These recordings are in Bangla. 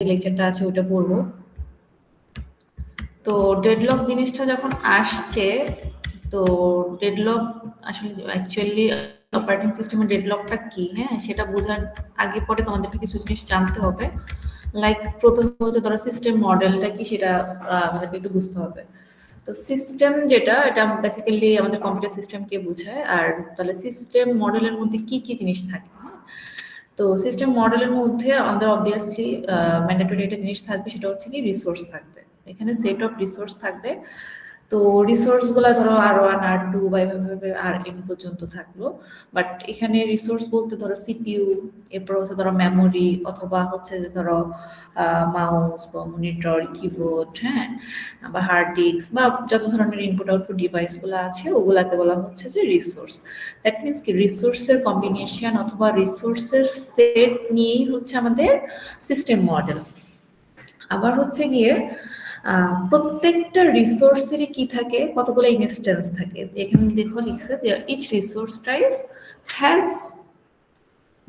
লেকচারটা আছে ওটা পড়বো। তো ডেডলক জিনিসটা যখন আসছে, তো ডেডলক আসলে অ্যাকচুয়ালি অপারেটিং সিস্টেমের ডেডলকটা কি, হ্যাঁ, সেটা বোঝার আগে পরে তোমাদেরকে কিছু জিনিস জানতে হবে। লাইক প্রথমে হচ্ছে ধরো সিস্টেম মডেলটা কি সেটা আমাদেরকে একটু বুঝতে হবে। তো সিস্টেম যেটা, এটা বেসিক্যালি আমাদের কম্পিউটার সিস্টেমকে বোঝায়। আর তাহলে সিস্টেম মডেলের মধ্যে কি কি জিনিস থাকে, হ্যাঁ? তো সিস্টেম মডেলের মধ্যে আমাদের অবভিয়াসলি ম্যান্ডেটরি একটা জিনিস থাকবে, সেটা হচ্ছে কি রিসোর্স থাকবে। এখানে সেট অফ রিসোর্স থাকবে। তো রিসোর্স গুলা ধরো R1 R2 বা এভাবে Rn পর্যন্ত থাকলো। বাট এখানে রিসোর্স বলতে ধরো সিপিইউ, এরপর হচ্ছে ধরো মেমোরি, অথবা হচ্ছে ধরো মাউস বা মনিটর, কিবোর্ড, হ্যাঁ, বা হার্ড ডিস্ক বা যত ধরনের ইনপুট আউটপুট ডিভাইস গুলো আছে ওগুলাকে বলা হচ্ছে যে রিসোর্স। দ্যাট মিনস কি রিসোর্সের কম্বিনেশন অথবা রিসোর্সের সেট নিয়েই হচ্ছে আমাদের সিস্টেম মডেল। আবার হচ্ছে গিয়ে প্রত্যেকটা রিসোর্সেরই কি থাকে, কতগুলো ইনস্ট্যান্স থাকে। এখানে দেখো লিখছে যে each resource type has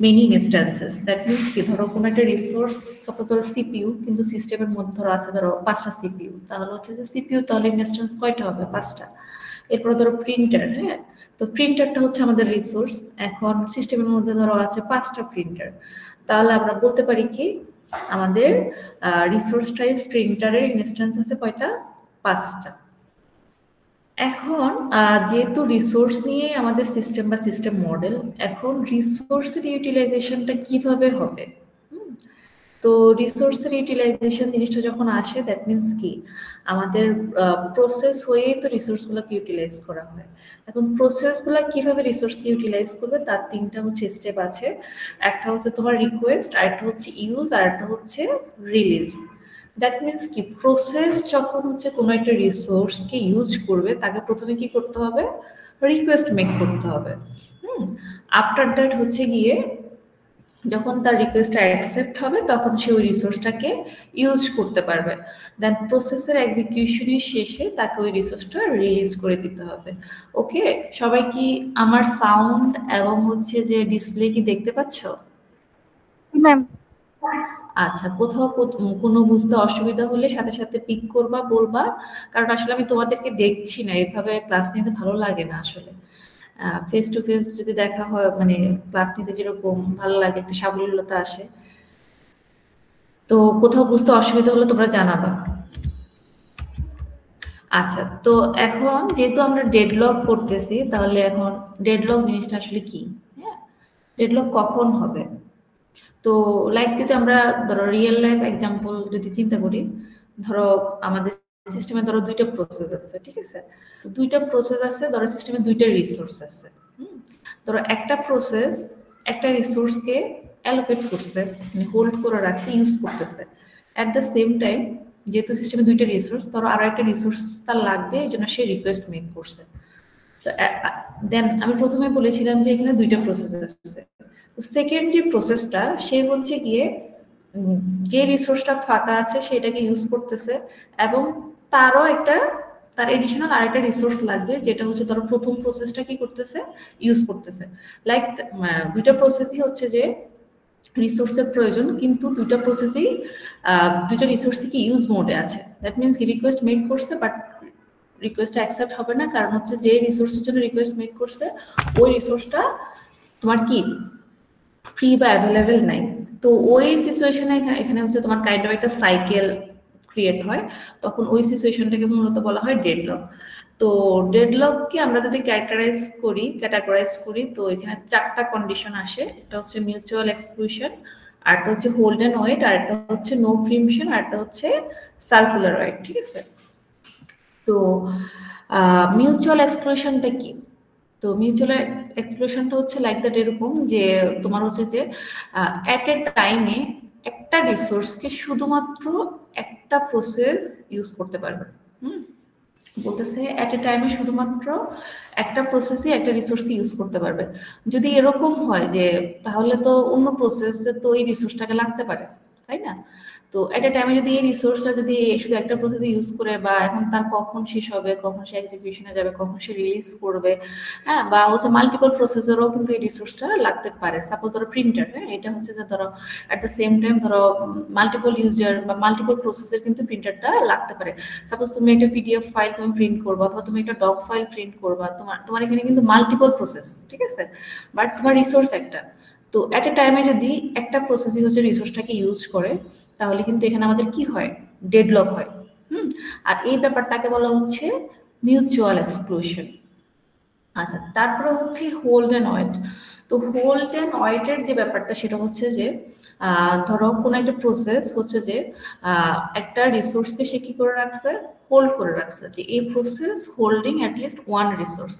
many instances. That means কি ধরো কোনো একটা রিসোর্স, সাপোজ ধরো সিপিইউ, কিন্তু সিস্টেমের মধ্যে ধরো আছে ধরো 5টা সিপিইউ, তাহলে হচ্ছে যে সিপিইউ তাহলে ইনস্ট্যান্স কয়টা হবে, 5টা। এরপরে ধরো প্রিন্টার, হ্যাঁ, তো প্রিন্টারটা হচ্ছে আমাদের রিসোর্স। এখন সিস্টেমের মধ্যে ধরো আছে 5টা প্রিন্টার, তাহলে আমরা বলতে পারি কি আমাদের রিসোর্স টাইপ প্রিন্টারের ইনস্ট্যান্স আছে কয়টা, 5টা। এখন যেহেতু রিসোর্স নিয়ে আমাদের সিস্টেম বা সিস্টেম মডেল, এখন রিসোর্সের ইউটিলাইজেশনটা কিভাবে হবে। তো রিসোর্সের ইউটিলাইজেশন জিনিসটা যখন আসে, দ্যাট মিনস কি আমাদের প্রসেস হয়েই তো রিসোর্সগুলোকে ইউটিলাইজ করা হয়। এখন প্রসেসগুলো কিভাবে রিসোর্সকে ইউটিলাইজ করবে তার 3টা হচ্ছে স্টেপ আছে। একটা হচ্ছে তোমার রিকোয়েস্ট, আরেকটা হচ্ছে ইউজ, আরেকটা হচ্ছে রিলিজ। দ্যাট মিনস কি প্রসেস যখন হচ্ছে কোনো একটা রিসোর্সকে ইউজ করবে, তাকে প্রথমে কি করতে হবে, রিকোয়েস্ট মেক করতে হবে। আফটার দ্যাট হচ্ছে গিয়ে যখন তার রিকোয়েস্টটা অ্যাকসেপ্ট হবে, তখন সে ওই রিসোর্সটাকে ইউজ করতে পারবে। দেন প্রসেসের এক্সিকিউশনের শেষে তাকে ওই রিসোর্সটা রিলিজ করে দিতে হবে। ওকে, সবাই কি আমার সাউন্ড এবং হচ্ছে যে ডিসপ্লে কি দেখতে পাচ্ছ? ম্যাম। আচ্ছা, কোথাও কোনো বুঝতে অসুবিধা হলে সাথে সাথে পিক করবা, বলবা। কারণ আসলে আমি তোমাদেরকে দেখছি না, এভাবে ক্লাস নিতে ভালো লাগে না আসলে। ফেস টু ফেস যদি দেখা হয়, মানে ক্লাস নিতে যেরকম ভালো লাগে, একটা সাবলীলতা আসে। তো কোথাও বুঝতে অসুবিধা হলে তোমরা জানাবা। আচ্ছা, তো এখন যেহেতু আমরা ডেডলক করতেছি, তাহলে এখন ডেডলক জিনিসটা আসলে কি, হ্যাঁ, ডেডলক কখন হবে। তো লাইক যদি আমরা ধরো রিয়েল লাইফ এক্সাম্পল যদি চিন্তা করি, ধরো আমাদের সিস্টেমে ধরো 2টা প্রসেস আছে, ঠিক আছে। 2টা প্রসেস আছে, ধরো সিস্টেমে 2টা রিসোর্স আছে। ধরো একটা প্রসেস একটা রিসোর্সকে অ্যালোকেট করছে, মানে হোল্ড করে রাখছে, ইউজ করতেছে। অ্যাট দ্য সেম টাইম যেহেতু সিস্টেমে 2টা রিসোর্স, ধরো আরো একটা রিসোর্স তার লাগবে, এই জন্য সে রিকোয়েস্ট মেক করছে। তো দেন আমি প্রথমে বলেছিলাম যে এখানে 2টা প্রসেস আছে। তো সেকেন্ড যে প্রসেসটা, সে হচ্ছে গিয়ে যে রিসোর্সটা ফাঁকা আছে সেটাকে ইউজ করতেছে, এবং তারও তার এডিশনাল আরেকটা রিসোর্স লাগবে, যেটা হচ্ছে ধরো প্রথম প্রসেসটা কি করতেছে, ইউজ করতেছে। লাইক 2টা প্রসেসই হচ্ছে যে রিসোর্সের প্রয়োজন, কিন্তু 2টা প্রসেসই 2টা রিসোর্সই কি ইউজ মোডে আছে। দ্যাট মিনস কি রিকোয়েস্ট মেক করছে, বাট রিকোয়েস্টটা অ্যাকসেপ্ট হবে না, কারণ হচ্ছে যে রিসোর্সের জন্য রিকোয়েস্ট মেক করছে ওই রিসোর্সটা তোমার কি ফ্রি বা অ্যাভেলেবেল নাই। তো ওই সিচুয়েশনে এখানে হচ্ছে তোমার কাইন্ড অফ একটা সাইকেল ক্রিয়েট হয়, তখন ওই সিচুয়েশনটাকে মূলত বলা হয় ডেডলক। তো ডেডলককে আমরা যদি ক্যাটাগরাইজ করি, তো এখানে 4টা কন্ডিশন আসে। এটা হচ্ছে মিউচুয়াল এক্সক্লুশন, আরটা হচ্ছে হোল্ড এন্ড ওয়েট, আরটা হচ্ছে নো প্রিমশন, আরটা হচ্ছে সার্কুলার ওয়েট, ঠিক আছে। তো মিউচুয়াল এক্সক্লুশনটা কি? তো মিউচুয়াল এক্সক্লুশনটা হচ্ছে লাইক দ্যাট এরকম যে তোমার হচ্ছে যে অ্যাট এ টাইমে একটা রিসোর্সকে শুধুমাত্র একটা প্রসেস ইউজ করতে পারবে। বলতেছে অ্যাট এ টাইমে শুধুমাত্র একটা প্রসেসই একটা রিসোর্সই ইউজ করতে পারবে। যদি এরকম হয় যে তাহলে তো অন্য প্রসেসে তো এই রিসোর্সটাকে লাগতে পারে, তাই না? তো এট এ টাইমে যদি এই রিসোর্সটা যদি শুধু একটা প্রসেসে ইউজ করে, বা এখন তার কখন শেষ হবে, কখন সে এক্সিকিউশনে যাবে, কখন সে রিলিজ করবে, হ্যাঁ, বা হচ্ছে মাল্টিপল প্রসেসরও কিন্তু এই রিসোর্সটা লাগতে পারে। সাপোজ ধরো প্রিন্টার, হ্যাঁ, এটা হচ্ছে যে ধরো অ্যাট দ্য সেম টাইম ধরো মাল্টিপল ইউজার বা মাল্টিপল প্রসেসের কিন্তু প্রিন্টারটা লাগতে পারে। সাপোজ তুমি একটা পিডিএফ ফাইল তুমি প্রিন্ট করবা, অথবা তুমি একটা ডক ফাইল প্রিন্ট করবা, তোমার এখানে কিন্তু মাল্টিপল প্রসেস, ঠিক আছে, বাট তোমার রিসোর্স একটা। তো অ্যাট এ টাইমে যদি একটা প্রসেসই হচ্ছে রিসোর্সটাকে ইউজ করে, তাহলে কিন্তু এখানে আমাদের কি হয়, ডেডলক হয়। আর এই ব্যাপারটাকে বলা হচ্ছে মিউচুয়াল এক্সক্লুশন। আচ্ছা, তারপরে হচ্ছে হোল্ড অ্যান্ড ওয়েট। তো হোল্ড অ্যান্ড ওয়েটের যে ব্যাপারটা সেটা হচ্ছে যে ধরো কোনো একটা প্রসেস হচ্ছে যে একটা রিসোর্সকে সে কি করে রাখছে, হোল্ড করে রাখছে, যে এই process holding at least one resource.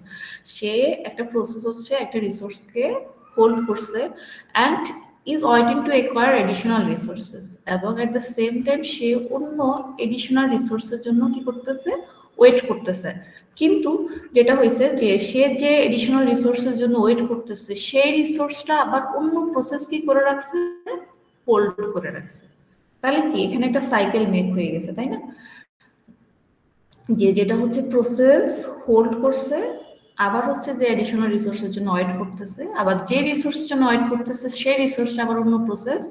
সে একটা প্রসেস হচ্ছে একটা রিসোর্সকে হোল্ড করছে and is waiting to acquire additional resources, এবং at the same time সে অন্য এডিশনাল রিসোর্সের জন্য কি করতেছে, ওয়েট করতেছে। কিন্তু যেটা হয়েছে যে সে যে এডিশনাল রিসোর্সের জন্য ওয়েট করতেছে, সেই রিসোর্সটা আবার অন্য প্রসেস কি করে রাখছে, হোল্ড করে রাখছে। তাহলে কি এখানে একটা সাইকেল মেক হয়ে গেছে, তাই না? যে যেটা হচ্ছে প্রসেস হোল্ড করছে, আবার হচ্ছে যে এডিশনাল রিসোর্সের জন্য ওয়েট করতেছে, আবার যে রিসোর্সের জন্য ওয়েট করতেছে সেই রিসোর্সটা আবার অন্য প্রসেস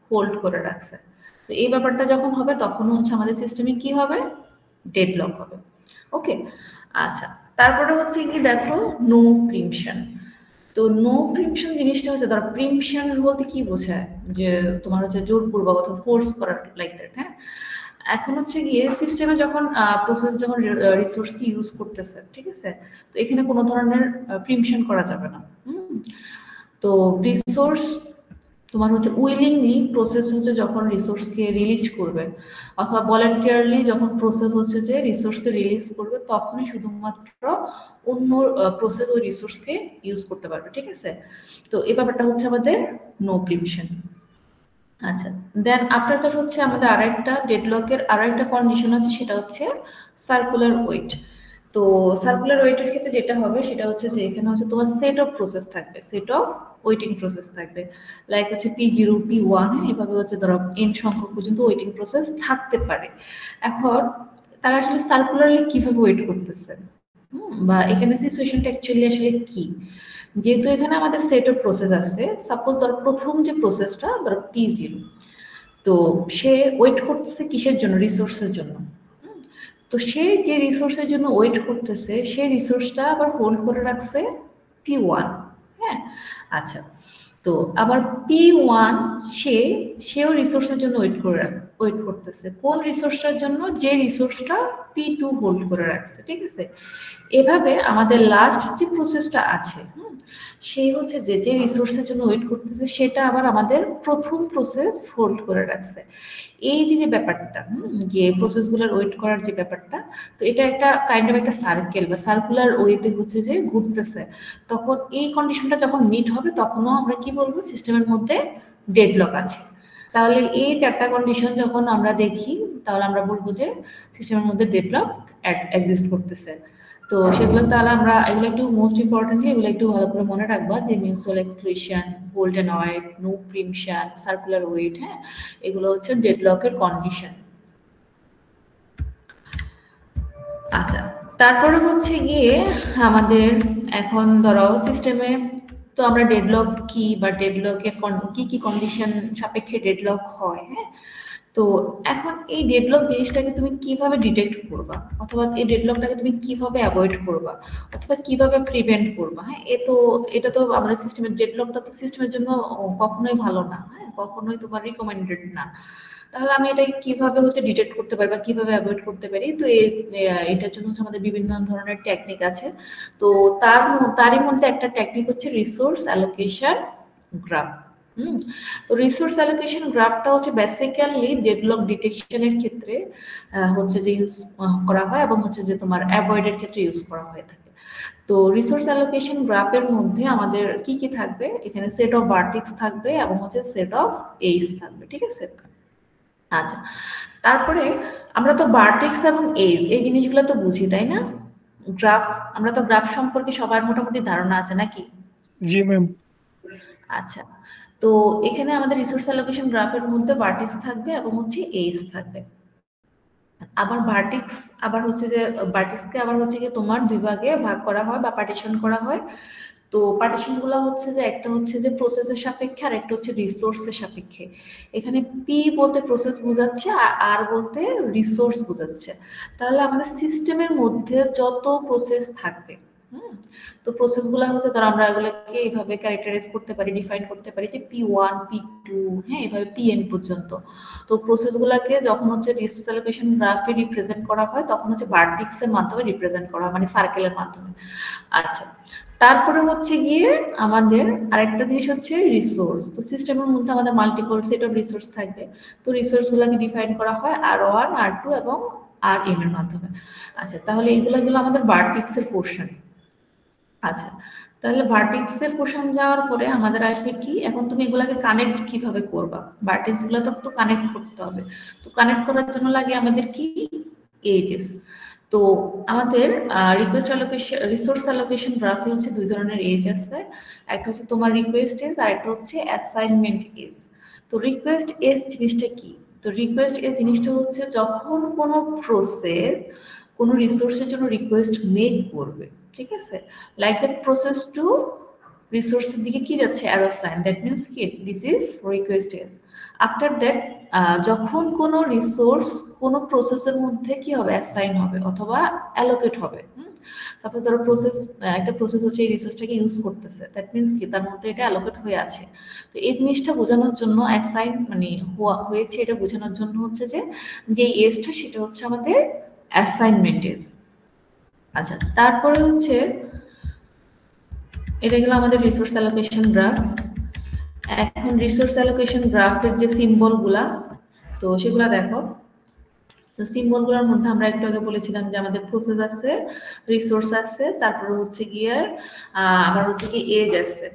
হোল্ড করে রাখছে। তো এই ব্যাপারটা যখন হবে তখন হচ্ছে আমাদের সিস্টেমে কি হবে, ডেডলক হবে। ওকে, আচ্ছা, তারপরে হচ্ছে কি দেখো, নো প্রিমশন। তো নো প্রিমশন জিনিসটা হচ্ছে, ধরো প্রিমশন বলতে কি বোঝায়, যে তোমার হচ্ছে জোরপূর্বক অথবা ফোর্স করা, লাইক দ্যাট। হ্যাঁ, এখন হচ্ছে গিয়ে সিস্টেমে যখন প্রসেস যখন রিসোর্স কি ইউজ করতেছে, ঠিক আছে, তো এখানে কোনো ধরনের প্রিমশন করা যাবে না। তো রিসোর্স তোমার হচ্ছে উইলিংলি প্রসেস হচ্ছে যখন রিসোর্সকে রিলিজ করবে, অথবা ভলান্টিয়ারলি যখন প্রসেস হচ্ছে যে রিসোর্সকে রিলিজ করবে, তখনই শুধুমাত্র অন্য প্রসেস ওই রিসোর্সকে ইউজ করতে পারবে, ঠিক আছে। তো এই ব্যাপারটা হচ্ছে আমাদের নো প্রিমশন। আচ্ছা, দেন আফটার দ্যাট হচ্ছে আমাদের আরেকটা ডেডলকের আরেকটা কন্ডিশন আছে, সেটা হচ্ছে সার্কুলার ওয়েট। তো সার্কুলার ওয়েটের ক্ষেত্রে যেটা হবে সেটা হচ্ছে যে এখানে হচ্ছে তোমার সেট অফ প্রসেস থাকবে, সেট অফ ওয়েটিং প্রসেস থাকবে, লাইক হচ্ছে P0 P1, এভাবে হচ্ছে ধরো n সংখ্যক পর্যন্ত ওয়েটিং প্রসেস থাকতে পারে। এখন তারা আসলে সার্কুলারলি কিভাবে ওয়েট করতেছে, বা এখানে সিচুয়েশনটা অ্যাকচুয়ালি আসলে কি, যেহেতু এখানে আমাদের সেট অফ প্রসেস আছে, সাপোজ ধরো প্রথম যে প্রসেসটা ধরো P0, তো সে ওয়েট করতেছে কিসের জন্য, রিসোর্সের জন্য। তো সে যে রিসোর্সের জন্য ওয়েট করতেছে সেই রিসোর্সটা আবার হোল্ড করে রাখছে P1। হ্যাঁ, আচ্ছা, তো আবার P1 সেও রিসোর্সের জন্য ওয়েট করতেছে, কোন রিসোর্সটার জন্য, যে রিসোর্সটা P2 হোল্ড করে রাখছে, ঠিক আছে। এভাবে আমাদের লাস্ট যে প্রসেসটা আছে, সেই হচ্ছে যে রিসোর্সের জন্য ওয়েট করতেছে সেটা আবার আমাদের প্রথম প্রসেস হোল্ড করে রাখছে। এই যে ব্যাপারটা, যে প্রসেসগুলোর ওয়েট করার যে ব্যাপারটা, তো এটা একটা কাইন্ড অফ একটা সার্কেল বা সার্কুলার ওয়েতে হচ্ছে যে ঘুরতেছে। তখন এই কন্ডিশনটা যখন মিট হবে, তখনও আমরা কি বলবো, সিস্টেমের মধ্যে ডেডলক আছে। তাহলে এই চারটা কন্ডিশন যখন আমরা দেখি, তাহলে আমরা বলবো যে সিস্টেমের মধ্যে ডেডলক এক্সিস্ট করতেছে। তো সেগুলো তাহলে আমরা এগুলো একটু মোস্ট ইম্পর্টেন্টলি এগুলো একটু ভালো করে মনে রাখবা, যে mutual exclusion, hold and wait, no preemption, circular wait, হ্যাঁ, এগুলো হচ্ছে ডেডলকের কন্ডিশন। আচ্ছা, তারপরে হচ্ছে গিয়ে আমাদের এখন ধরো সিস্টেমে, তো আমরা ডেডলক কি বা ডেডলকের কি কি কন্ডিশন সাপেক্ষে ডেডলক হয়, হ্যাঁ। তো এখন এই ডেডলক জিনিসটাকে তুমি কিভাবে ডিটেক্ট করবা, অথবা এই ডেডলকটাকে তুমি কিভাবে অ্যাভয়েড করবা, অথবা কিভাবে প্রিভেন্ট করবা, হ্যাঁ, এটা তো আমাদের সিস্টেমের ডেডলকটা তো সিস্টেমের জন্য কখনোই ভালো না, হ্যাঁ, কখনোই তোমার রিকমেন্ডেড না। তাহলে আমি এটাকে কিভাবে হচ্ছে ডিটেক্ট করতে পারি বা কিভাবে অ্যাভয়েড করতে পারি, তো এটার জন্য হচ্ছে আমাদের বিভিন্ন ধরনের টেকনিক আছে। তো তারই মধ্যে একটা টেকনিক হচ্ছে রিসোর্স অ্যালোকেশন গ্রাফ। তো রিসোর্স অ্যালোকেশন গ্রাফটা হচ্ছে বেসিক্যালি ডেডলক ডিটেকশনের ক্ষেত্রে হচ্ছে যে ইউজ করা হয়, এবং হচ্ছে যে তোমার অ্যাভয়েডের ক্ষেত্রে ইউজ করা হয়ে থাকে। তো রিসোর্স অ্যালোকেশন গ্রাফের মধ্যে আমাদের কি কি থাকবে, এখানে সেট অফ ভার্টেক্স থাকবে এবং হচ্ছে সেট অফ এজ থাকবে, ঠিক আছে। আচ্ছা, তারপরে আমরা তো ভার্টেক্স এবং এজ এই জিনিসগুলো তো বুঝি, তাই না? গ্রাফ, আমরা তো গ্রাফ সম্পর্কে সবার মোটামুটি ধারণা আছে নাকি? জি ম্যাম। আচ্ছা, তো এখানে আমাদের রিসোর্স অ্যালোকেশন গ্রাফের মধ্যে ভার্টেক্স থাকবে এবং হচ্ছে এজ থাকবে। আবার ভার্টেক্স আবার হচ্ছে যে ভার্টেক্সকে আবার হচ্ছে কি তোমার দুই ভাগে ভাগ করা হয় বা পার্টিশন করা হয়। তো পার্টিশন গুলো হচ্ছে যে একটা হচ্ছে যে প্রসেসের সাপেক্ষে আর একটা হচ্ছে রিসোর্সের সাপেক্ষে। এখানে পি বলতে প্রসেস বোঝাচ্ছে আর আর বলতে রিসোর্স বোঝাচ্ছে। তাহলে আমাদের সিস্টেমের মধ্যে যত প্রসেস থাকবে, তো প্রসেস গুলা হচ্ছে ধর আমরা এগুলোকে এইভাবে ক্যারেক্টারাইজ করতে পারি, ডিফাইন করতে পারি যে P1 P2, হ্যাঁ, এভাবে Pn পর্যন্ত। তো প্রসেস গুলাকে যখন হচ্ছে রিসোর্স অ্যালোকেশন গ্রাফে রিপ্রেজেন্ট করা হয় তখন হচ্ছে ভার্টেক্সের মাধ্যমে রিপ্রেজেন্ট করা হয়, মানে সার্কেলের মাধ্যমে। আচ্ছা, তারপরে হচ্ছে গিয়ে আমাদের আরেকটা জিনিস হচ্ছে রিসোর্স। তো সিস্টেমের মধ্যে আমাদের মাল্টিপল সেট অফ রিসোর্স থাকবে। তো রিসোর্স গুলাকে ডিফাইন করা হয় R1 R2 এবং Rm এর মাধ্যমে। আচ্ছা, তাহলে এগুলা গেল আমাদের ভার্টেক্সের পোর্শন। আচ্ছা, তাহলে ভার্টেক্সের পোর্শন যাওয়ার পরে আমাদের আসবে কি, এখন তুমি এগুলাকে কানেক্ট কিভাবে করবা, ভার্টেক্স গুলো তো কানেক্ট করতে হবে। তো কানেক্ট করার জন্য লাগে আমাদের কি, এজেস। তো আমাদের রিকোয়েস্ট অ্যালোকেশন রিসোর্স অ্যালোকেশন গ্রাফে হচ্ছে দুই ধরনের এজ আছে। একটা হচ্ছে তোমার রিকোয়েস্ট এজ আর একটা হচ্ছে অ্যাসাইনমেন্ট এজ। তো রিকোয়েস্ট এজ জিনিসটা কি, তো রিকোয়েস্ট এজ জিনিসটা হচ্ছে যখন কোনো প্রসেস কোনো রিসোর্সের জন্য রিকোয়েস্ট মেক করবে, ঠিক আছে, লাইক দ্যাট প্রসেস টু রিসোর্সের দিকে কি যাচ্ছে, অ্যারো সাইন, দ্যাট মিনস কি this is request edge. After that যখন কোনো রিসোর্স কোনো প্রসেসের মধ্যে কি হবে, অ্যাসাইন হবে অথবা অ্যালোকেট হবে। সাপোজ ধরো প্রসেস একটা প্রসেস হচ্ছে এই রিসোর্সটাকে ইউজ করতেছে, দ্যাট মিনস কি তার মধ্যে এটা অ্যালোকেট হয়ে আছে। তো এই জিনিসটা বোঝানোর জন্য অ্যাসাইন মানে হয়েছে এটা বোঝানোর জন্য হচ্ছে যে এজটা সেটা হচ্ছে আমাদের অ্যাসাইনমেন্ট এজ। আচ্ছা, তারপরে হচ্ছে এটা গেল আমাদের রিসোর্স অ্যালোকেশন গ্রাফ। এখন রিসোর্স অ্যালোকেশন গ্রাফের যে সিম্বল গুলা, তো সেগুলা দেখো। তো সিম্বল গুলোর মধ্যে আমরা একটু আগে বলেছিলাম যে আমাদের প্রসেস আছে, রিসোর্স আছে, তারপরে হচ্ছে গিয়ে আবার হচ্ছে কি এজ আছে।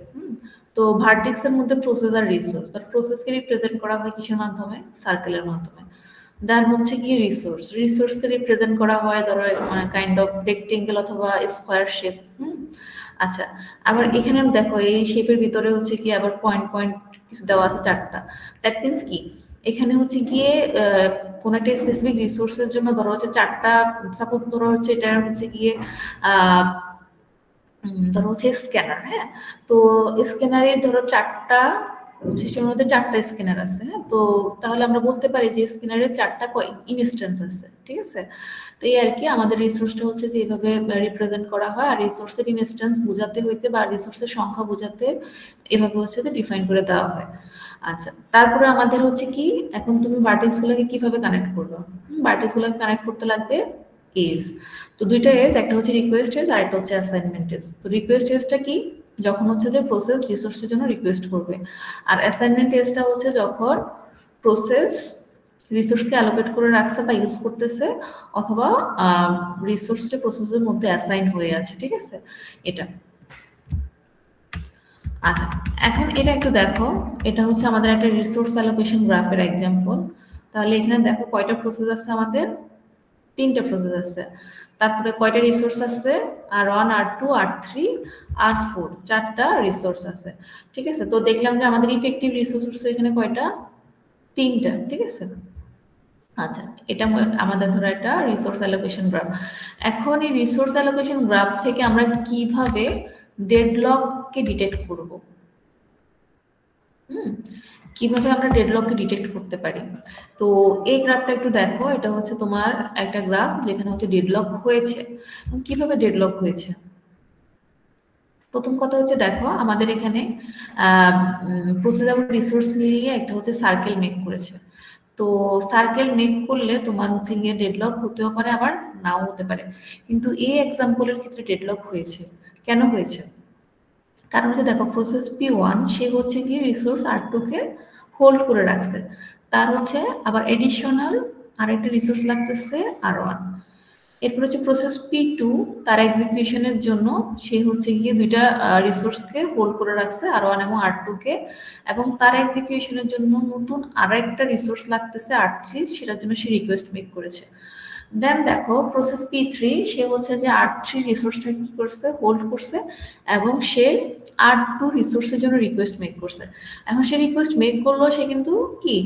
তো ভার্টেক্সের মধ্যে প্রসেস আর রিসোর্স, তার প্রসেসকে রিপ্রেজেন্ট করা হয় কিসের মাধ্যমে, সার্কেলের মাধ্যমে। দেন হচ্ছে কি রিসোর্সকে রিপ্রেজেন্ট করা হয় ধরো কাইন্ড অফ রেক্টেঙ্গেল অথবা স্কোয়ার শেপ। আচ্ছা, আবার এখানে দেখো এই শেপের ভিতরে হচ্ছে কি আবার পয়েন্ট পয়েন্ট কিছু দেওয়া আছে চারটা। দ্যাট মিনস কি এখানে হচ্ছে গিয়ে কোন একটা স্পেসিফিক রিসোর্সের জন্য ধরো হচ্ছে চারটা, সাপোজ ধরো হচ্ছে এটা হচ্ছে গিয়ে ধরো হচ্ছে স্ক্যানার, হ্যাঁ, তো স্ক্যানারে ধরো চারটা সিস্টেমের মধ্যে চারটা স্ক্যানার আছে, হ্যাঁ, তো তাহলে আমরা বলতে পারি যে স্ক্যানারের চারটা ইনস্ট্যান্স আছে, ঠিক আছে। তো এই আর কি আমাদের রিসোর্সটা হচ্ছে যে এইভাবে রিপ্রেজেন্ট করা হয়, আর রিসোর্সের ইনস্ট্যান্স বোঝাতে হইতে বা রিসোর্সের সংখ্যা বোঝাতে এভাবে হচ্ছে যে ডিফাইন করে দেওয়া হয়। আচ্ছা, তারপরে আমাদের হচ্ছে কি এখন তুমি ভার্টেক্স গুলোকে কিভাবে কানেক্ট করবে, ভার্টেক্স গুলোকে কানেক্ট করতে লাগবে এজ। তো দুইটা এজ, একটা হচ্ছে রিকোয়েস্ট এজ আর একটা হচ্ছে অ্যাসাইনমেন্ট এজ। তো রিকোয়েস্ট এজটা কি, যখন হচ্ছে যে প্রসেস রিসোর্সের জন্য রিকোয়েস্ট করবে, আর অ্যাসাইনমেন্ট এজটা হচ্ছে যখন প্রসেস রিসোর্সকে অ্যালোকেট করে রাখছে বা ইউজ করতেছে অথবা রিসোর্সটা প্রসেসের মধ্যে অ্যাসাইন হয়ে আছে, ঠিক আছে, এটা। আচ্ছা, এখন এটা একটু দেখো, এটা হচ্ছে আমাদের একটা রিসোর্স অ্যালোকেশন গ্রাফের এক্সাম্পল। তাহলে এখানে দেখো কয়টা প্রসেস আছে, আমাদের তিনটা প্রসেস আছে। তারপরে কয়টা রিসোর্স আছে, R1 R2 R3 R4, চারটা রিসোর্স আছে, ঠিক আছে। তো দেখলাম যে আমাদের ইফেক্টিভ রিসোর্স এখানে কয়টা, তিনটা, ঠিক আছে। আচ্ছা, এটা আমাদের ধরো একটা রিসোর্স অ্যালোকেশন গ্রাফ। এখন এই রিসোর্স অ্যালোকেশন গ্রাফ থেকে আমরা কিভাবে ডেডলককে ডিটেক্ট করব, কিভাবে আমরা ডেডলককে ডিটেক্ট করতে পারি। তো এই গ্রাফটা একটু দেখো, এটা হচ্ছে তোমার একটা গ্রাফ যেখানে হচ্ছে ডেডলক হয়েছে। কিভাবে ডেডলক হয়েছে, প্রথম কথা হচ্ছে দেখো আমাদের এখানে প্রসেস এবং রিসোর্স মিলিয়ে একটা হচ্ছে সার্কেল মেক করেছে। তো সার্কেল মেক করলে তোমার হচ্ছে গিয়ে ডেডলক হতেও পারে আবার নাও হতে পারে, কিন্তু এই এক্সাম্পলের ক্ষেত্রে ডেডলক হয়েছে। কেন হয়েছে, কারণ হচ্ছে দেখো প্রসেস P1 সে হচ্ছে গিয়ে রিসোর্স R2 কে হোল্ড করে রাখছে, তার হচ্ছে আবার এডিশনাল আরেকটা রিসোর্স লাগতেছে R1। এরপর হচ্ছে প্রসেস P2 তার এক্সিকিউশনের জন্য সে হচ্ছে গিয়ে দুইটা রিসোর্সকে হোল্ড করে রাখছে R1 এবং R2 কে, এবং তার এক্সিকিউশনের জন্য নতুন আরেকটা রিসোর্স লাগতেছে R3, সেটার জন্য সে রিকোয়েস্ট মেক করেছে। দেন দেখো প্রসেস P3 সে হচ্ছে যে R3 রিসোর্সটা কি করছে, হোল্ড করছে এবং সে R2 রিসোর্সের জন্য রিকোয়েস্ট মেক করছে। এখন সে রিকোয়েস্ট মেক করলো, সে কিন্তু কি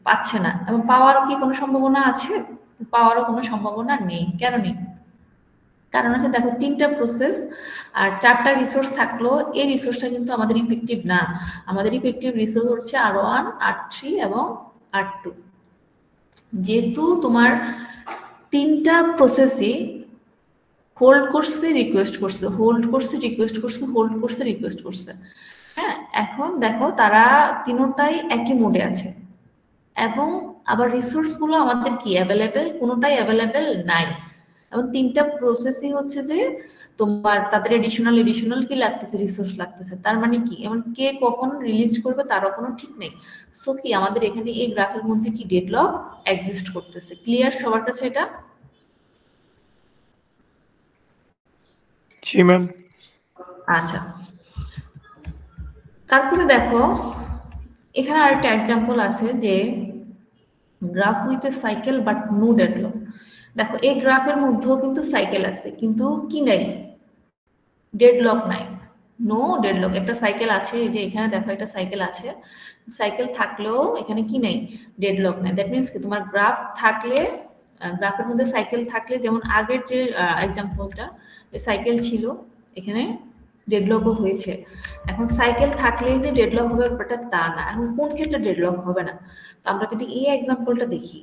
পাচ্ছে না, এবং পাওয়ারও কি কোনো সম্ভাবনা আছে? পাওয়ারও কোনো সম্ভাবনা নেই। কেন নেই? কারণ হচ্ছে দেখো 3টা প্রসেস আর 4টা রিসোর্স থাকলো, এই রিসোর্সটা কিন্তু আমাদের ইফেক্টিভ না। আমাদের ইফেক্টিভ রিসোর্স হচ্ছে R1, R3 এবং R2। যেহেতু তোমার 3টা প্রসেসই হোল্ড করছে, রিকোয়েস্ট করছে, হোল্ড করছে, রিকোয়েস্ট করছে, হোল্ড করছে, রিকোয়েস্ট করছে, হ্যাঁ, এখন দেখো তারা তিনটাই একই মোডে আছে এবং আবার রিসোর্সগুলো আমাদের কি অ্যাভেলেবেল, কোনোটাই অ্যাভেলেবেল নাই। এবং 3টা প্রসেসই হচ্ছে যে তোমার তাদের এডিশনাল কি লাগতেছে, রিসোর্স লাগতেছে। তার মানে কি, এমন কে কখন রিলিজ করবে তারও কোনো ঠিক নেই। সো কি আমাদের এখানে এই গ্রাফের মধ্যে কি ডেডলক এক্সিস্ট করতেছে। ক্লিয়ার সবার কাছে এটা? জি ম্যাম। আচ্ছা, তারপরে দেখো এখানে আরেকটা এক্সাম্পল আছে যে graph with a cycle but no deadlock. দেখো এই গ্রাফের মধ্যেও কিন্তু সাইকেল আছে, কিন্তু কি নাই, ডেডলক নাই, নো ডেডলক। একটা সাইকেল আছে, এই যে এখানে দেখো একটা সাইকেল আছে, সাইকেল থাকলেও এখানে কি নাই, ডেডলক নাই। দ্যাট মিনস কি তোমার গ্রাফ থাকলে, গ্রাফের মধ্যে সাইকেল থাকলে, যেমন আগের যে এক্সাম্পলটা সাইকেল ছিল, এখানে ডেডলকও হয়েছে। এখন সাইকেল থাকলেই যে ডেডলক হবে ব্যাপারটা তা না। এখন কোন ক্ষেত্রে ডেডলক হবে না? তো আমরা যদি এই এক্সাম্পলটা দেখি,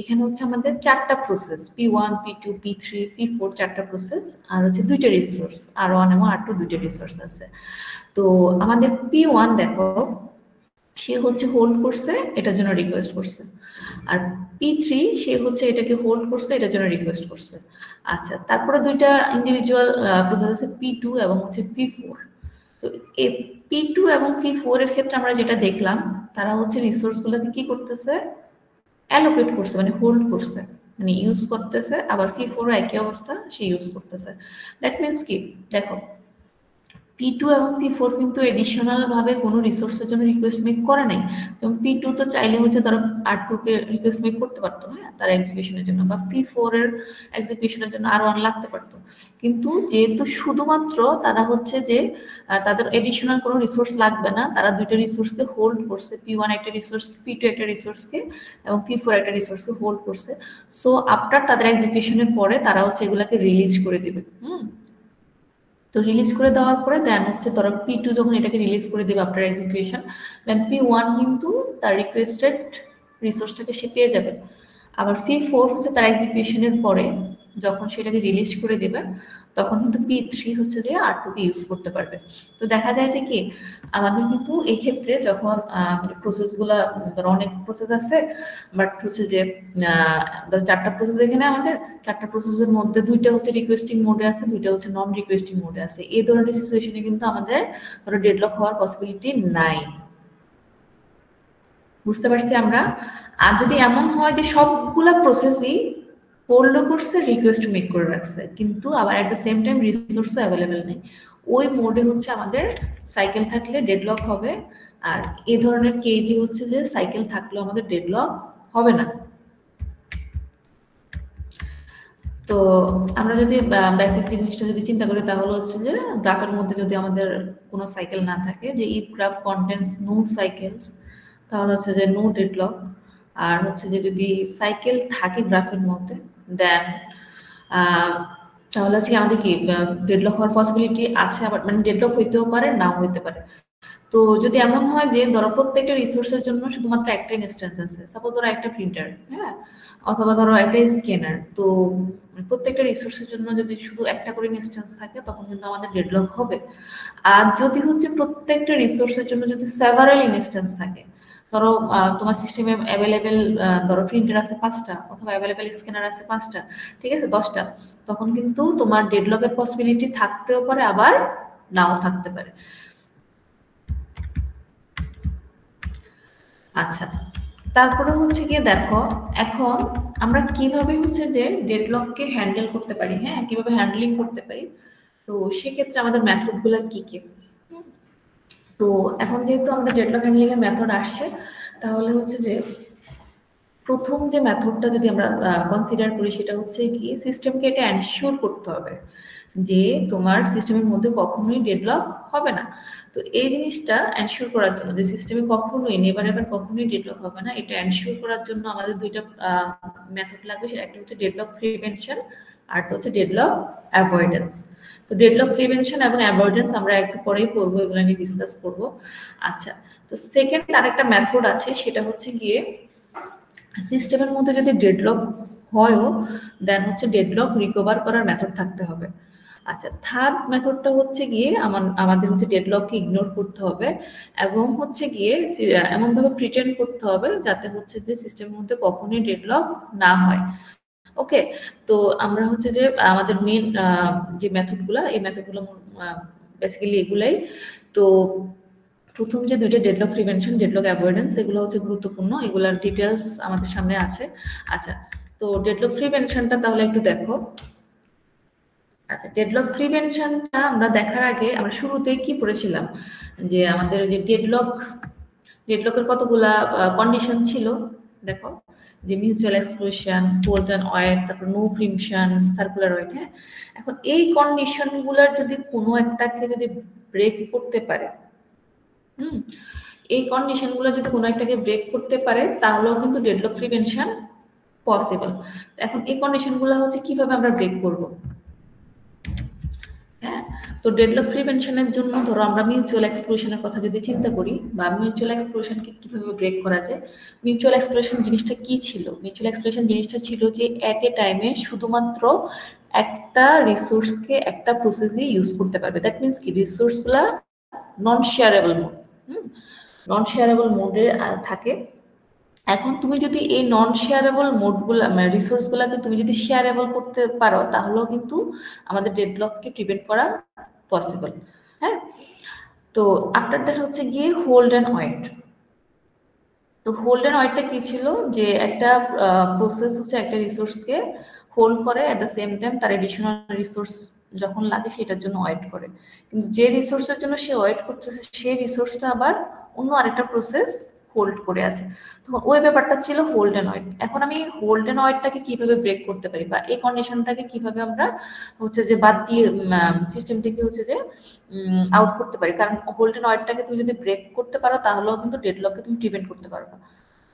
এখানে হচ্ছে আমাদের 4টা process P1, P2, P3, P4, 4টা প্রসেস, আর হচ্ছে 2টা রিসোর্স R1 এবং R2, 2টা রিসোর্স আছে। তো আমাদের P1 দেখো সে হচ্ছে হোল্ড করছে, এটার জন্য রিকোয়েস্ট করছে, আর P3 সে হচ্ছে এটাকে হোল্ড করছে, এটার জন্য রিকোয়েস্ট করছে। আচ্ছা, তারপরে 2টা ইন্ডিভিজুয়াল প্রসেস আছে P2 এবং হচ্ছে P4। তো এই P2 এবং P4 এর ক্ষেত্রে আমরা যেটা দেখলাম, তারা হচ্ছে রিসোর্সগুলোকে কি করতেছে, অ্যালোকেট করছে, মানে হোল্ড করছে, মানে ইউজ করতেছে। আবার P4 একই অবস্থা, সে ইউজ করতেছে। দ্যাট মিনস কি, দেখো P2 এবং P4 কিন্তু এডিশনাল ভাবে কোনো রিসোর্সের জন্য রিকোয়েস্ট মেক করে নাই। যেমন P2 তো চাইলে হচ্ছে তারা R2 কে রিকোয়েস্ট মেক করতে পারতো, হ্যাঁ, তার এক্সিকিউশনের জন্য, বা P4 এর এক্সিকিউশনের জন্য R1 লাগতে পারতো। কিন্তু যেহেতু শুধুমাত্র তারা হচ্ছে যে তাদের এডিশনাল কোনো রিসোর্স লাগবে না, তারা 2টা রিসোর্সকে হোল্ড করছে, P1 একটা রিসোর্স, P2 একটা রিসোর্সকে, এবং P4 একটা রিসোর্সকে হোল্ড করছে। সো আফটার তাদের এক্সিকিউশনের পরে তারা হচ্ছে এগুলাকে রিলিজ করে দিবে। তো রিলিজ করে দেওয়ার পরে দেন হচ্ছে ধরো P2 যখন এটাকে রিলিজ করে দেবে আফটার এক্সিকিউশন, দেন P1 কিন্তু তার রিকোয়েস্টেড রিসোর্সটাকে সে পেয়ে যাবে। আবার P4 হচ্ছে তার এক্সিকিউশনের পরে যখন সেটাকে রিলিজ করে দেবে, তখন কিন্তু P3 হচ্ছে যে R2 কে ইউজ করতে পারবে। তো দেখা যায় যে কি আমাদের কিন্তু এই ক্ষেত্রে যখন প্রসেসগুলা, ধরো অনেক প্রসেস আছে, বাট হচ্ছে যে ধরো 4টা প্রসেস এখানে আমাদের, 4টা প্রসেসের মধ্যে 2টা হচ্ছে রিকোয়েস্টিং মোডে আছে, 2টা হচ্ছে নন রিকোয়েস্টিং মোডে আছে। এই ধরনের সিচুয়েশনে কিন্তু আমাদের ধরো ডেডলক হওয়ার পসিবিলিটি নাই। বুঝতে পারছি আমরা? আর যদি এমন হয় যে সবগুলা প্রসেসই হোল্ড করছে, রিকোয়েস্ট মেক করে রাখছে, কিন্তু আবার এট দ্য সেম টাইম রিসোর্সও অ্যাভেলেবেল নেই, ওই মোডে হচ্ছে আমাদের সাইকেল থাকলে ডেডলক হবে। আর এই ধরনের কেজি হচ্ছে যে সাইকেল থাকলেও আমাদের ডেডলক হবে না। তো আমরা যদি বেসিক জিনিসটা যদি চিন্তা করি, তাহলে হচ্ছে যে গ্রাফের মধ্যে যদি আমাদের কোনো সাইকেল না থাকে, যে if graph contains no cycles, তাহলে হচ্ছে যে নো ডেডলক। আর হচ্ছে যে যদি সাইকেল থাকে গ্রাফের মধ্যে, দেন তাহলে হচ্ছে আমাদের কি ডেডলক হওয়ার পসিবিলিটি আছে, আবার মানে ডেডলক হইতেও পারে, নাও হইতে পারে। তো যদি এমন হয় যে ধরো প্রত্যেকটা রিসোর্সের জন্য শুধুমাত্র একটা ইনস্ট্যান্স আছে, সাপোজ ধরো একটা প্রিন্টার, হ্যাঁ, অথবা ধরো একটা স্ক্যানার, তো প্রত্যেকটা রিসোর্সের জন্য যদি শুধু একটা করে ইনস্ট্যান্স থাকে, তখন কিন্তু আমাদের ডেডলক হবে। আর যদি হচ্ছে প্রত্যেকটা রিসোর্সের জন্য যদি সেভারাল ইনস্ট্যান্স থাকে, ধরো তোমার সিস্টেমে অ্যাভেলেবেল ধরো প্রিন্টার আছে 5টা, অথবা অ্যাভেলেবেল স্ক্যানার আছে 5টা, ঠিক আছে 10টা, তখন কিন্তু তোমার ডেডলকের পসিবিলিটি থাকতেও পারে, আবার নাও থাকতে পারে। আচ্ছা, তারপরে হচ্ছে গিয়ে দেখো এখন আমরা কিভাবে হচ্ছে যে ডেডলককে হ্যান্ডেল করতে পারি, হ্যাঁ, কিভাবে হ্যান্ডলিং করতে পারি। তো সেক্ষেত্রে আমাদের মেথডগুলো কি কি। তো এখন যেহেতু আমাদের ডেডলক হ্যান্ডলিং এর মেথড আসছে, তাহলে হচ্ছে যে প্রথম যে মেথডটা যদি আমরা কনসিডার করি সেটা হচ্ছে কি সিস্টেমকে এটা এনশিওর করতে হবে যে তোমার সিস্টেমের মধ্যে কখনোই ডেডলক হবে না। তো এই জিনিসটা এনশিওর করার জন্য যে সিস্টেমে কখনোই নেভার এভার কখনোই ডেডলক হবে না, এটা এনশিওর করার জন্য আমাদের দুইটা মেথড লাগবে। সেটা একটা হচ্ছে ডেডলক প্রিভেনশন আর একটা হচ্ছে ডেডলক অ্যাভয়েডেন্স। তো ডেডলক প্রিভেনশন এবং অ্যাভয়েডেন্স আমরা একটু পরেই করবো, এগুলো নিয়ে ডিসকাস করব। আচ্ছা, তো সেকেন্ড আরেকটা মেথড আছে, সেটা হচ্ছে গিয়ে সিস্টেমের মধ্যে যদি ডেডলক হয়ও দেন হচ্ছে ডেডলক রিকভার করার মেথড থাকতে হবে। আচ্ছা, থার্ড মেথডটা হচ্ছে গিয়ে আমাদের হচ্ছে ডেডলককে ইগনোর করতে হবে এবং হচ্ছে গিয়ে এমনভাবে প্রিটেন্ড করতে হবে যাতে হচ্ছে যে সিস্টেমের মধ্যে কখনোই ডেডলক না হয়। ওকে, তো আমরা হচ্ছে যে আমাদের মেন যে মেথডগুলো, এই মেথডগুলো বেসিক্যালি এগুলাই। তো প্রথম যে দুইটা ডেডলক প্রিভেনশন, ডেডলক অ্যাভয়েডেন্স, এগুলো হচ্ছে গুরুত্বপূর্ণ, এগুলার ডিটেলস আমাদের সামনে আছে। আচ্ছা, তো ডেডলক প্রিভেনশনটা তাহলে একটু দেখো। আচ্ছা, ডেডলক প্রিভেনশনটা আমরা দেখার আগে আমরা শুরুতেই কি পড়েছিলাম যে আমাদের যে ডেডলকের কতগুলা কন্ডিশন ছিল দেখো, যে mutual exclusion, hold and wait, তারপর নো প্রিমশন, সার্কুলার ওয়েট। হ্যাঁ, এখন এই কন্ডিশনগুলোর যদি কোনো একটাকে যদি ব্রেক করতে পারে, এই কন্ডিশনগুলো যদি কোনো একটাকে ব্রেক করতে পারে তাহলেও কিন্তু ডেডলক প্রিভেনশন পসিবল। এখন এই কন্ডিশনগুলো হচ্ছে কিভাবে আমরা ব্রেক করব? হ্যাঁ, তো ডেডলক প্রিভেনশনের জন্য ধরো আমরা মিউচুয়াল এক্সক্লুশনের কথা যদি চিন্তা করি, বা মিউচুয়াল এক্সক্লুশনকে কিভাবে ব্রেক করা যায়। মিউচুয়াল এক্সক্লুশন জিনিসটা কি ছিল? মিউচুয়াল এক্সক্লুশন জিনিসটা ছিল যে এট এ টাইমে শুধুমাত্র একটা রিসোর্সকে একটা প্রসেসই ইউজ করতে পারবে। দ্যাট মিনস কি, রিসোর্সগুলা নন শেয়ারেবল মোড, নন শেয়ারেবল মোডে থাকে। এখন তুমি যদি এই নন শেয়ারেবল মোডগুলো মানে রিসোর্সগুলোকে তুমি যদি শেয়ারেবল করতে পারো তাহলেও কিন্তু আমাদের ডেডলককে প্রিভেন্ট করা পসিবল। হ্যাঁ, তো আফটার দ্যাট হচ্ছে গিয়ে হোল্ড অ্যান্ড ওয়েট। তো হোল্ড অ্যান্ড ওয়েটটা কি ছিল? যে একটা প্রসেস হচ্ছে একটা রিসোর্সকে হোল্ড করে, অ্যাট দ্য সেম টাইম তার এডিশনাল রিসোর্স যখন লাগে সেটার জন্য ওয়েট করে। কিন্তু যে রিসোর্সের জন্য সে ওয়েট করতেছে সেই রিসোর্সটা আবার অন্য আরেকটা প্রসেস হোল্ড করে আছে। তখন ওই ব্যাপারটা ছিল হোল্ড অ্যান্ড ওয়েট। এখন আমি হোল্ড অ্যান্ড ওয়েটটাকে কিভাবে ব্রেক করতে পারি, বা এই কন্ডিশনটাকে কিভাবে আমরা হচ্ছে যে বাদ দিয়ে সিস্টেমটাকে হচ্ছে যে আউট করতে পারি। কারণ হোল্ড অ্যান্ড ওয়েটটাকে তুমি যদি ব্রেক করতে পারো তাহলেও কিন্তু ডেডলককে তুমি প্রিভেন্ট করতে পারবে।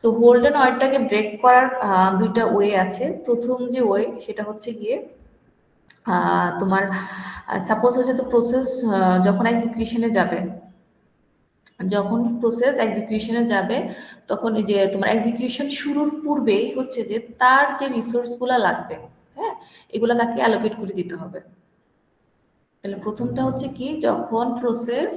তো হোল্ড অ্যান্ড ওয়েটটাকে ব্রেক করার দুইটা ওয়ে আছে। প্রথম যে ওয়ে সেটা হচ্ছে গিয়ে তোমার সাপোজ হচ্ছে তো প্রসেস যখন এক্সিকিউশনে যাবে, তখন এই যে তোমার এক্সিকিউশন শুরুর পূর্বেই হচ্ছে যে তার যে রিসোর্সগুলো লাগবে, হ্যাঁ, এগুলো তাকে অ্যালোকেট করে দিতে হবে। তাহলে প্রথমটা হচ্ছে কি, যখন প্রসেস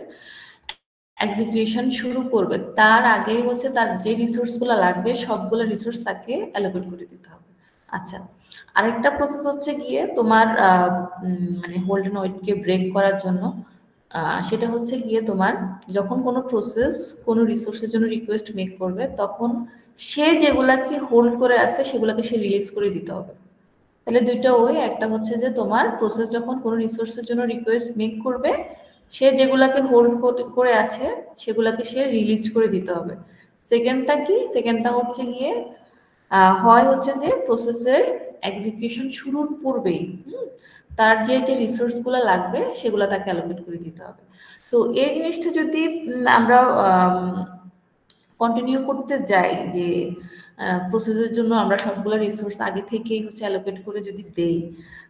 এক্সিকিউশন শুরু করবে তার আগেই হচ্ছে তার যে রিসোর্সগুলো লাগবে সবগুলো রিসোর্স তাকে অ্যালোকেট করে দিতে হবে। আচ্ছা, আরেকটা প্রসেস হচ্ছে গিয়ে তোমার মানে হোল্ড অ্যান্ড ওয়েটকে ব্রেক করার জন্য, সেটা হচ্ছে গিয়ে তোমার যখন কোনো প্রসেস কোনো রিসোর্সের জন্য রিকোয়েস্ট মেক করবে তখন সে যেগুলাকে হোল্ড করে আছে সেগুলাকে সে রিলিজ করে দিতে হবে। তাহলে দুইটা ওয়ে, একটা হচ্ছে যে তোমার প্রসেস যখন কোনো রিসোর্সের জন্য রিকোয়েস্ট মেক করবে সে যেগুলাকে হোল্ড করে আছে সেগুলাকে সে রিলিজ করে দিতে হবে। সেকেন্ডটা কি, সেকেন্ডটা হচ্ছে গিয়ে হয় হচ্ছে যে প্রসেসের এক্সিকিউশন শুরুর পূর্বেই তার যে যে রিসোর্সগুলো লাগবে সেগুলো তাকে অ্যালোকেট করে দিতে হবে। তো এই জিনিসটা যদি আমরা কন্টিনিউ করতে যাই, যে প্রসেসের জন্য আমরা সবগুলো রিসোর্স আগে থেকেই হচ্ছে অ্যালোকেট করে যদি দেই,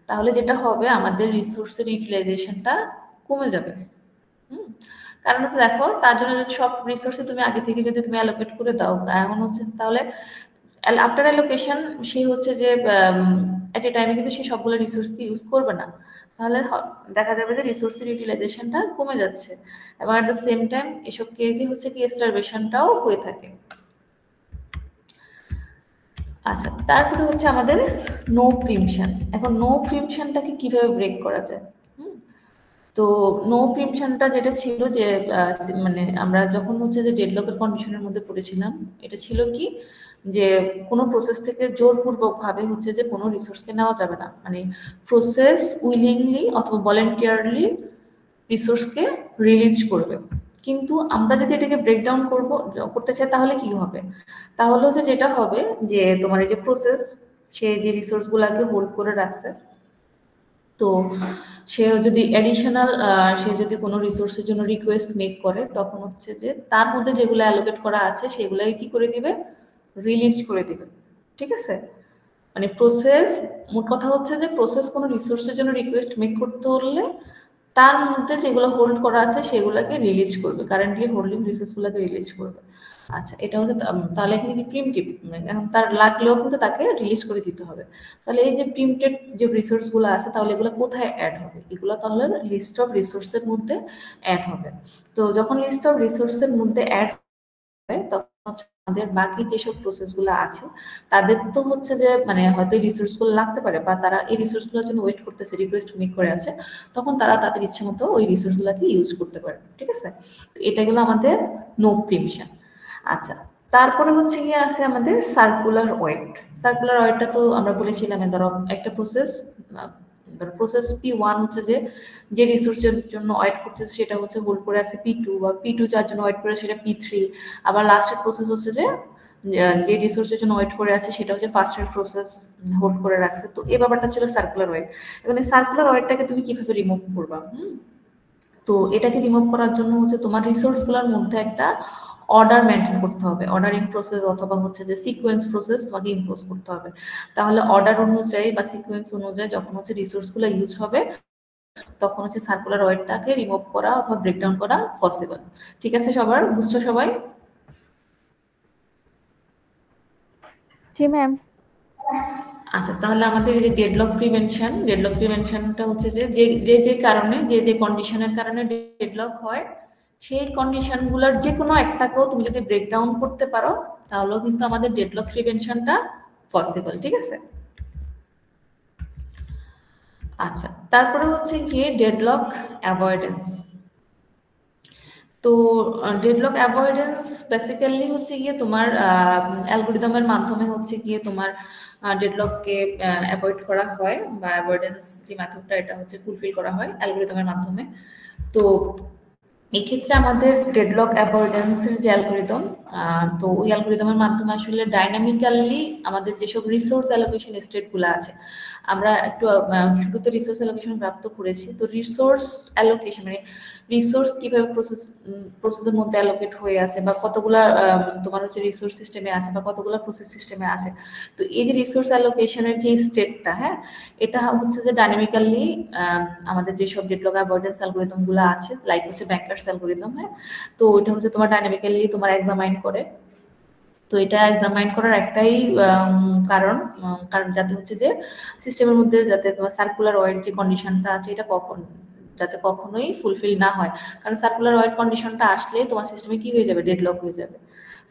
তাহলে যেটা হবে আমাদের রিসোর্সের ইউটিলাইজেশনটা কমে যাবে। কারণ হচ্ছে দেখো, তার জন্য যদি সব রিসোর্সে তুমি আগে থেকে যদি তুমি অ্যালোকেট করে দাও, এখন হচ্ছে তাহলে আফটার অ্যালোকেশন সে হচ্ছে যে এট এ টাইমে কিন্তু সে সবগুলো রিসোর্সকে ইউজ করবে না। তাহলে দেখা যাবে যে রিসোর্সের ইউটিলাইজেশনটা কমে যাচ্ছে এবং অ্যাট দ্য সেম টাইম এসব কেসে হচ্ছে কি স্টারভেশনটাও হয়ে থাকে। আচ্ছা, তারপরে হচ্ছে আমাদের নো প্রিমশন। এখন নো প্রিমশনটাকে কিভাবে ব্রেক করা যায়? তো নো প্রিমশনটা যেটা ছিল যে মানে আমরা যখন হচ্ছে যে ডেডলকের কন্ডিশনের মধ্যে পড়েছিলাম, এটা ছিল কি যে কোনো প্রসেস থেকে জোরপূর্বক ভাবে হচ্ছে যে কোনো রিসোর্সকে নেওয়া যাবে না। মানে প্রসেস উইলিংলি অথবা ভলেন্টিয়ারলি রিসোর্সকে রিলিজ করবে। কিন্তু আমরা যদি এটাকে ব্রেকডাউন করতে চাই তাহলে কি হবে? তাহলে হচ্ছে যেটা হবে যে তোমার এই যে প্রসেস, সে যে রিসোর্সগুলোকে হোল্ড করে রাখছে, তো সে যদি অ্যাডিশনাল সে যদি কোনো রিসোর্সের জন্য রিকোয়েস্ট মেক করে, তখন হচ্ছে যে তার মধ্যে যেগুলো অ্যালোকেট করা আছে সেগুলাই কি করে দিবে, রিলিজ করে দিবে। ঠিক আছে, মানে প্রসেস, মোট কথা হচ্ছে যে প্রসেস কোনো রিসোর্সের জন্য রিকোয়েস্ট মেক করতে হলে তার মধ্যে যেগুলো হোল্ড করা আছে সেগুলোকে রিলিজ করবে, কারেন্টলি হোল্ডিং রিসোর্সগুলোকে রিলিজ করবে। আচ্ছা, এটা হচ্ছে তাহলে এখানে কি প্রিমটিভ, এখন তার লাগলেও কিন্তু তাকে রিলিজ করে দিতে হবে। তাহলে এই যে প্রিমটেড যে রিসোর্সগুলো আছে, তাহলে এগুলো কোথায় অ্যাড হবে? এগুলো তাহলে লিস্ট অফ রিসোর্সের মধ্যে অ্যাড হবে। তো যখন লিস্ট অফ রিসোর্সের মধ্যে অ্যাড হবে, তখন আমাদের বাকি যেসব প্রসেসগুলো আছে তাদের তো হচ্ছে যে মানে হয়তো এই রিসোর্সগুলো লাগতে পারে, বা তারা এই রিসোর্সগুলোর জন্য ওয়েট করতেছে, রিকোয়েস্ট মেক করে আছে, তখন তারা তাদের ইচ্ছে মতো ওই রিসোর্সগুলোকে ইউজ করতে পারে। ঠিক আছে, এটা গেল আমাদের নো প্রিমিশন। আচ্ছা, তারপরে হচ্ছে গিয়ে আছে আমাদের সার্কুলার ওয়েট। সার্কুলার ওয়েটটা তো আমরা বলেছিলাম, ধরো একটা প্রসেস P1 হচ্ছে যে রিসোর্সের জন্য ওয়েট করতেছে সেটা হচ্ছে হোল্ড করে আছে P2, বা P2 যার জন্য ওয়েট করে সেটা P3, আবার লাস্টের প্রসেস হচ্ছে যে রিসোর্সের জন্য ওয়েট করে আছে সেটা হচ্ছে ফার্স্টের প্রসেস হোল্ড করে রাখছে। তো এই ব্যাপারটা ছিল সার্কুলার ওয়েট। এখন এই সার্কুলার ওয়েটটাকে তুমি কিভাবে রিমুভ করবা? তো এটাকে রিমুভ করার জন্য হচ্ছে তোমার রিসোর্সগুলোর মধ্যে একটা অর্ডার মেনটেন করতে হবে, অর্ডারিং প্রসেস অথবা হচ্ছে যে সিকোয়েন্স প্রসেস তোমাকে ইম্পোজ করতে হবে। তাহলে অর্ডার অনুযায়ী বা সিকোয়েন্স অনুযায়ী যখন হচ্ছে রিসোর্সগুলো ইউজ হবে, তখন হচ্ছে সার্কুলার ওয়েটটাকে রিমুভ করা অথবা ব্রেকডাউন করা পসিবল। ঠিক আছে, সবার বুঝছো সবাই? জি ম্যাম। আচ্ছা, তাহলে আমাদের এই যে ডেডলক প্রিভেনশনটা হচ্ছে যে কারণে যে কন্ডিশনের কারণে ডেডলক হয়, সেই কন্ডিশনগুলোর যে কোনো একটাকেও তুমি যদি ব্রেকডাউন করতে পারো, তাহলেও কিন্তু আমাদের ডেডলক প্রিভেনশনটা পসিবল। ঠিক আছে, আচ্ছা, তারপরে হচ্ছে গিয়ে ডেডলক অ্যাভয়েডেন্স। তো ডেডলক অ্যাভয়েডেন্স বেসিক্যালি হচ্ছে গিয়ে তোমার অ্যালগোরিদমের মাধ্যমে হচ্ছে গিয়ে তোমার ডেডলককে অ্যাভয়েড করা হয়, বা অ্যাভয়েডেন্স যে মেথডটা এটা হচ্ছে ফুলফিল করা হয় অ্যালগোরিদমের মাধ্যমে। তো এক্ষেত্রে আমাদের ডেডলক অ্যাভয়েডেন্সের যে অ্যালগোরিদম, তো ওই অ্যালগোরিদমের মাধ্যমে আসলে ডাইনামিক্যালি আমাদের যেসব রিসোর্স অ্যালোকেশন স্টেটগুলো আছে, আমরা একটু শুরুতে রিসোর্স অ্যালোকেশন প্রাপ্ত করেছি। তো রিসোর্স অ্যালোকেশন মানে রিসোর্স কিভাবে প্রসেসের মধ্যে অ্যালোকেট হয়ে আছে, বা কতগুলা তোমার হচ্ছে রিসোর্স সিস্টেমে আছে, বা কতগুলা প্রসেস সিস্টেমে আছে। তো এই যে রিসোর্স অ্যালোকেশনের যে স্টেটটা, হ্যাঁ, এটা হচ্ছে যে ডাইনামিক্যালি আমাদের যেসব ডেডলক অ্যাভয়েডেন্স অ্যালগোরিদমগুলো আছে, লাইক হচ্ছে ব্যাংকার্স অ্যালগোরিদম, হ্যাঁ, তো এটা হচ্ছে তোমার ডাইনামিক্যালি তোমার এক্সামাইন করে। তো এটা এক্সামাইন করার একটাই কারণ যাতে হচ্ছে যে সিস্টেমের মধ্যে যাতে তোমার সার্কুলার ওয়েট যে কন্ডিশনটা আছে এটা যাতে কখনোই ফুলফিল না হয়, কারণ সার্কুলার ওয়েট কন্ডিশনটা আসলে তোমার সিস্টেমে কি হয়ে যাবে, ডেডলক হয়ে যাবে।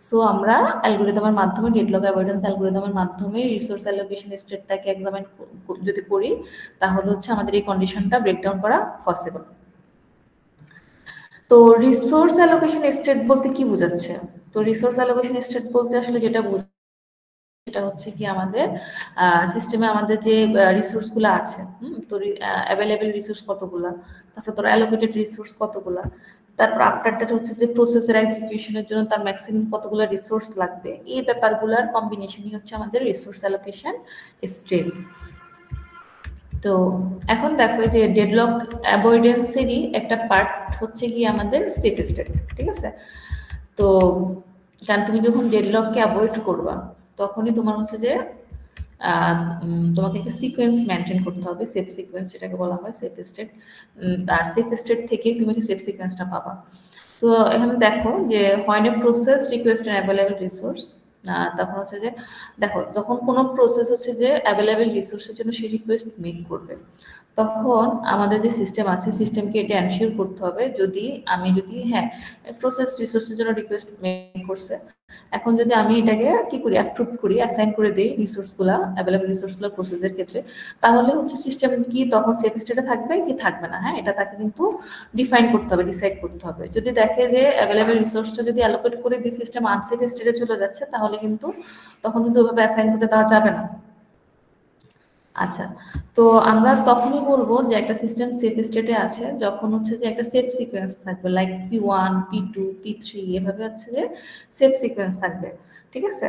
সো আমরা অ্যালগোরিদমের মাধ্যমে, ডেডলক অ্যাভয়েডেন্স অ্যালগোরিদমের মাধ্যমে রিসোর্স অ্যালোকেশন স্টেটটাকে এক্সামাইন যদি করি, তাহলে হচ্ছে আমাদের এই কন্ডিশনটা ব্রেকডাউন করা পসিবল। তো রিসোর্স অ্যালোকেশন স্টেট বলতে কি বোঝাচ্ছে? তো রিসোর্স অ্যালোকেশন স্টেট বলতে আসলে যেটা সেটা হচ্ছে কি আমাদের সিস্টেমে আমাদের যে রিসোর্সগুলো আছে, তো অ্যাভেলেবেল রিসোর্স কতগুলা, তারপর তোর অ্যালোকেটেড রিসোর্স কতগুলা, তারপর আফটার দ্যাট হচ্ছে যে প্রসেসের এক্সিকিউশনের জন্য তার ম্যাক্সিমাম কতগুলো রিসোর্স লাগবে, এই ব্যাপারগুলোর কম্বিনেশনই হচ্ছে আমাদের রিসোর্স অ্যালোকেশন স্টেট। তো এখন দেখো যে ডেডলক অ্যাভয়েডেন্সেরই একটা পার্ট হচ্ছে কি আমাদের সেফ স্টেট। ঠিক আছে, তো কারণ তুমি যখন ডেডলককে অ্যাভয়েড করবা, তখনই তোমার হচ্ছে যে তোমাকে একটা সিকোয়েন্স মেনটেন করতে হবে, সেফ সিকোয়েন্স যেটাকে বলা হয় সেফ স্টেট। আর সেফ স্টেট থেকেই তুমি সেফ সিকোয়েন্সটা পাবা। তো এখানে দেখো যে when a process request an available resource, তখন হচ্ছে যে দেখো যখন কোনো প্রসেস হচ্ছে যে অ্যাভেলেবল রিসোর্সের জন্য সে রিকোয়েস্ট মেক করবে, তখন আমাদের যে সিস্টেম আছে সিস্টেমকে এটা এনশিওর করতে হবে, যদি হ্যাঁ প্রসেস রিসোর্সের জন্য রিকোয়েস্ট মেক করছে, এখন যদি আমি এটাকে কি করি, অ্যাপ্রুভ করি, অ্যাসাইন করে দিই রিসোর্সগুলা, অ্যাভেলেবল রিসোর্সগুলো প্রসেসের ক্ষেত্রে, তাহলে হচ্ছে সিস্টেম কি তখন সেফ স্টেটে থাকবে কি থাকবে না, হ্যাঁ, এটা তাকে কিন্তু ডিফাইন করতে হবে, ডিসাইড করতে হবে। যদি দেখে যে অ্যাভেলেবল রিসোর্সটা যদি অ্যালোকেট করে দিয়ে সিস্টেম আনসেফ স্টেটে চলে যাচ্ছে, তাহলে কিন্তু তখন কিন্তু ওইভাবে অ্যাসাইন করে দেওয়া যাবে না। আচ্ছা, তো আমরা তখনই বলবো যে একটা সিস্টেম সেফ স্টেটে আছে যখন হচ্ছে যে একটা সেফ সিকোয়েন্স থাকবে, লাইক P1, P2, P3 এভাবে হচ্ছে যে সেফ সিকোয়েন্স থাকবে, ঠিক আছে?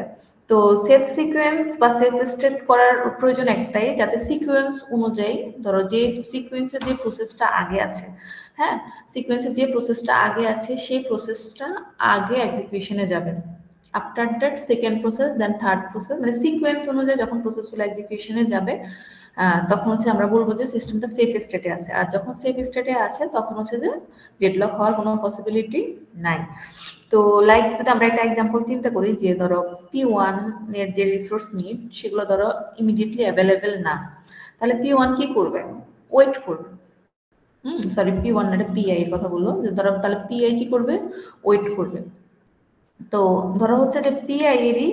তো সেফ সিকোয়েন্স বা সেফ স্টেট করার প্রয়োজন একটাই, যাতে সিকোয়েন্স অনুযায়ী, ধরো যে সিকোয়েন্সে যে প্রসেসটা আগে আছে, হ্যাঁ, সিকোয়েন্সে যে প্রসেসটা আগে আছে সেই প্রসেসটা আগে এক্সিকিউশনে যাবে, after that second process, then third process, মানে সিকোয়েন্স অনুযায়ী যখন প্রসেসগুলো এক্সিকিউশনে যাবে তখন হচ্ছে আমরা বলবো যে সিস্টেমটা সেফ স্টেটে আছে। আর যখন সেফ স্টেটে আছে তখন হচ্ছে যে ডেডলক হওয়ার কোনো পসিবিলিটি নাই। তো লাইক যদি আমরা একটা এক্সাম্পল চিন্তা করি যে ধরো P1 এর যে রিসোর্স নিড সেগুলো ধরো ইমিডিয়েটলি অ্যাভেলেবেল না, তাহলে P1 কি করবে? ওয়েট করবে। সরি, P1 না, এটা PI এর কথা বললো, যে ধরো তাহলে PI কি করবে? ওয়েট করবে। তো ধরো হচ্ছে যে PI এরই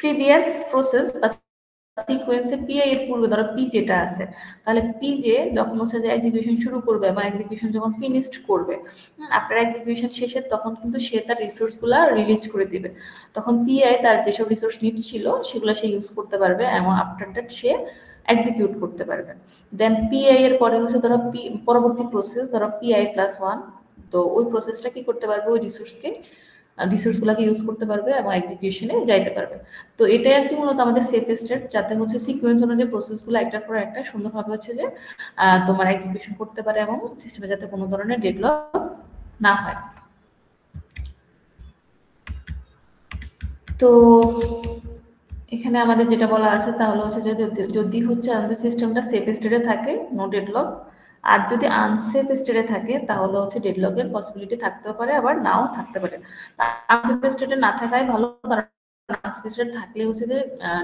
প্রিভিয়াস প্রসেস বা সিকোয়েন্সে PI এর পূর্বে ধরো P যেটা আছে, তাহলে P যে যখন হচ্ছে যে এক্সিকিউশন শুরু করবে বা এক্সিকিউশন যখন ফিনিশড করবে, আপনার এক্সিকিউশন শেষে, তখন কিন্তু সে তার রিসোর্সগুলো রিলিজ করে দিবে। তখন PI তার যেসব রিসোর্স নিড ছিল সেগুলো সে ইউজ করতে পারবে এবং আফটার দ্যাট সে এক্সিকিউট করতে পারবে। দেন PI এর পরে হচ্ছে ধরো পরবর্তী প্রসেস ধরো PI+1, তো ওই প্রসেসটা কি করতে পারবে? ওই রিসোর্সগুলোকে ইউজ করতে পারবে এবং এক্সিকিউশনে যাইতে পারবে। তো এটাই আর কি মূলত আমাদের সেফ স্টেট, যাতে হচ্ছে সিকোয়েন্স অনুযায়ী প্রসেসগুলো একটার পর একটা সুন্দরভাবে হচ্ছে যে তোমার এক্সিকিউশন করতে পারে এবং সিস্টেমে যাতে কোনো ধরনের ডেডলক না হয়। তো এখানে আমাদের যেটা বলা আছে তাহলে হচ্ছে যদি হচ্ছে আমাদের সিস্টেমটা সেফ স্টেটে থাকে, নো ডেডলক। আর যদি আনসেফ স্টেটে থাকে তাহলে হচ্ছে ডেডলকের পসিবিলিটি থাকতেও পারে, আবার নাও থাকতে পারে। আনসেফ স্টেটে না থাকাই ভালো, কারণ আনসেফ স্টেটে থাকলে হচ্ছে যে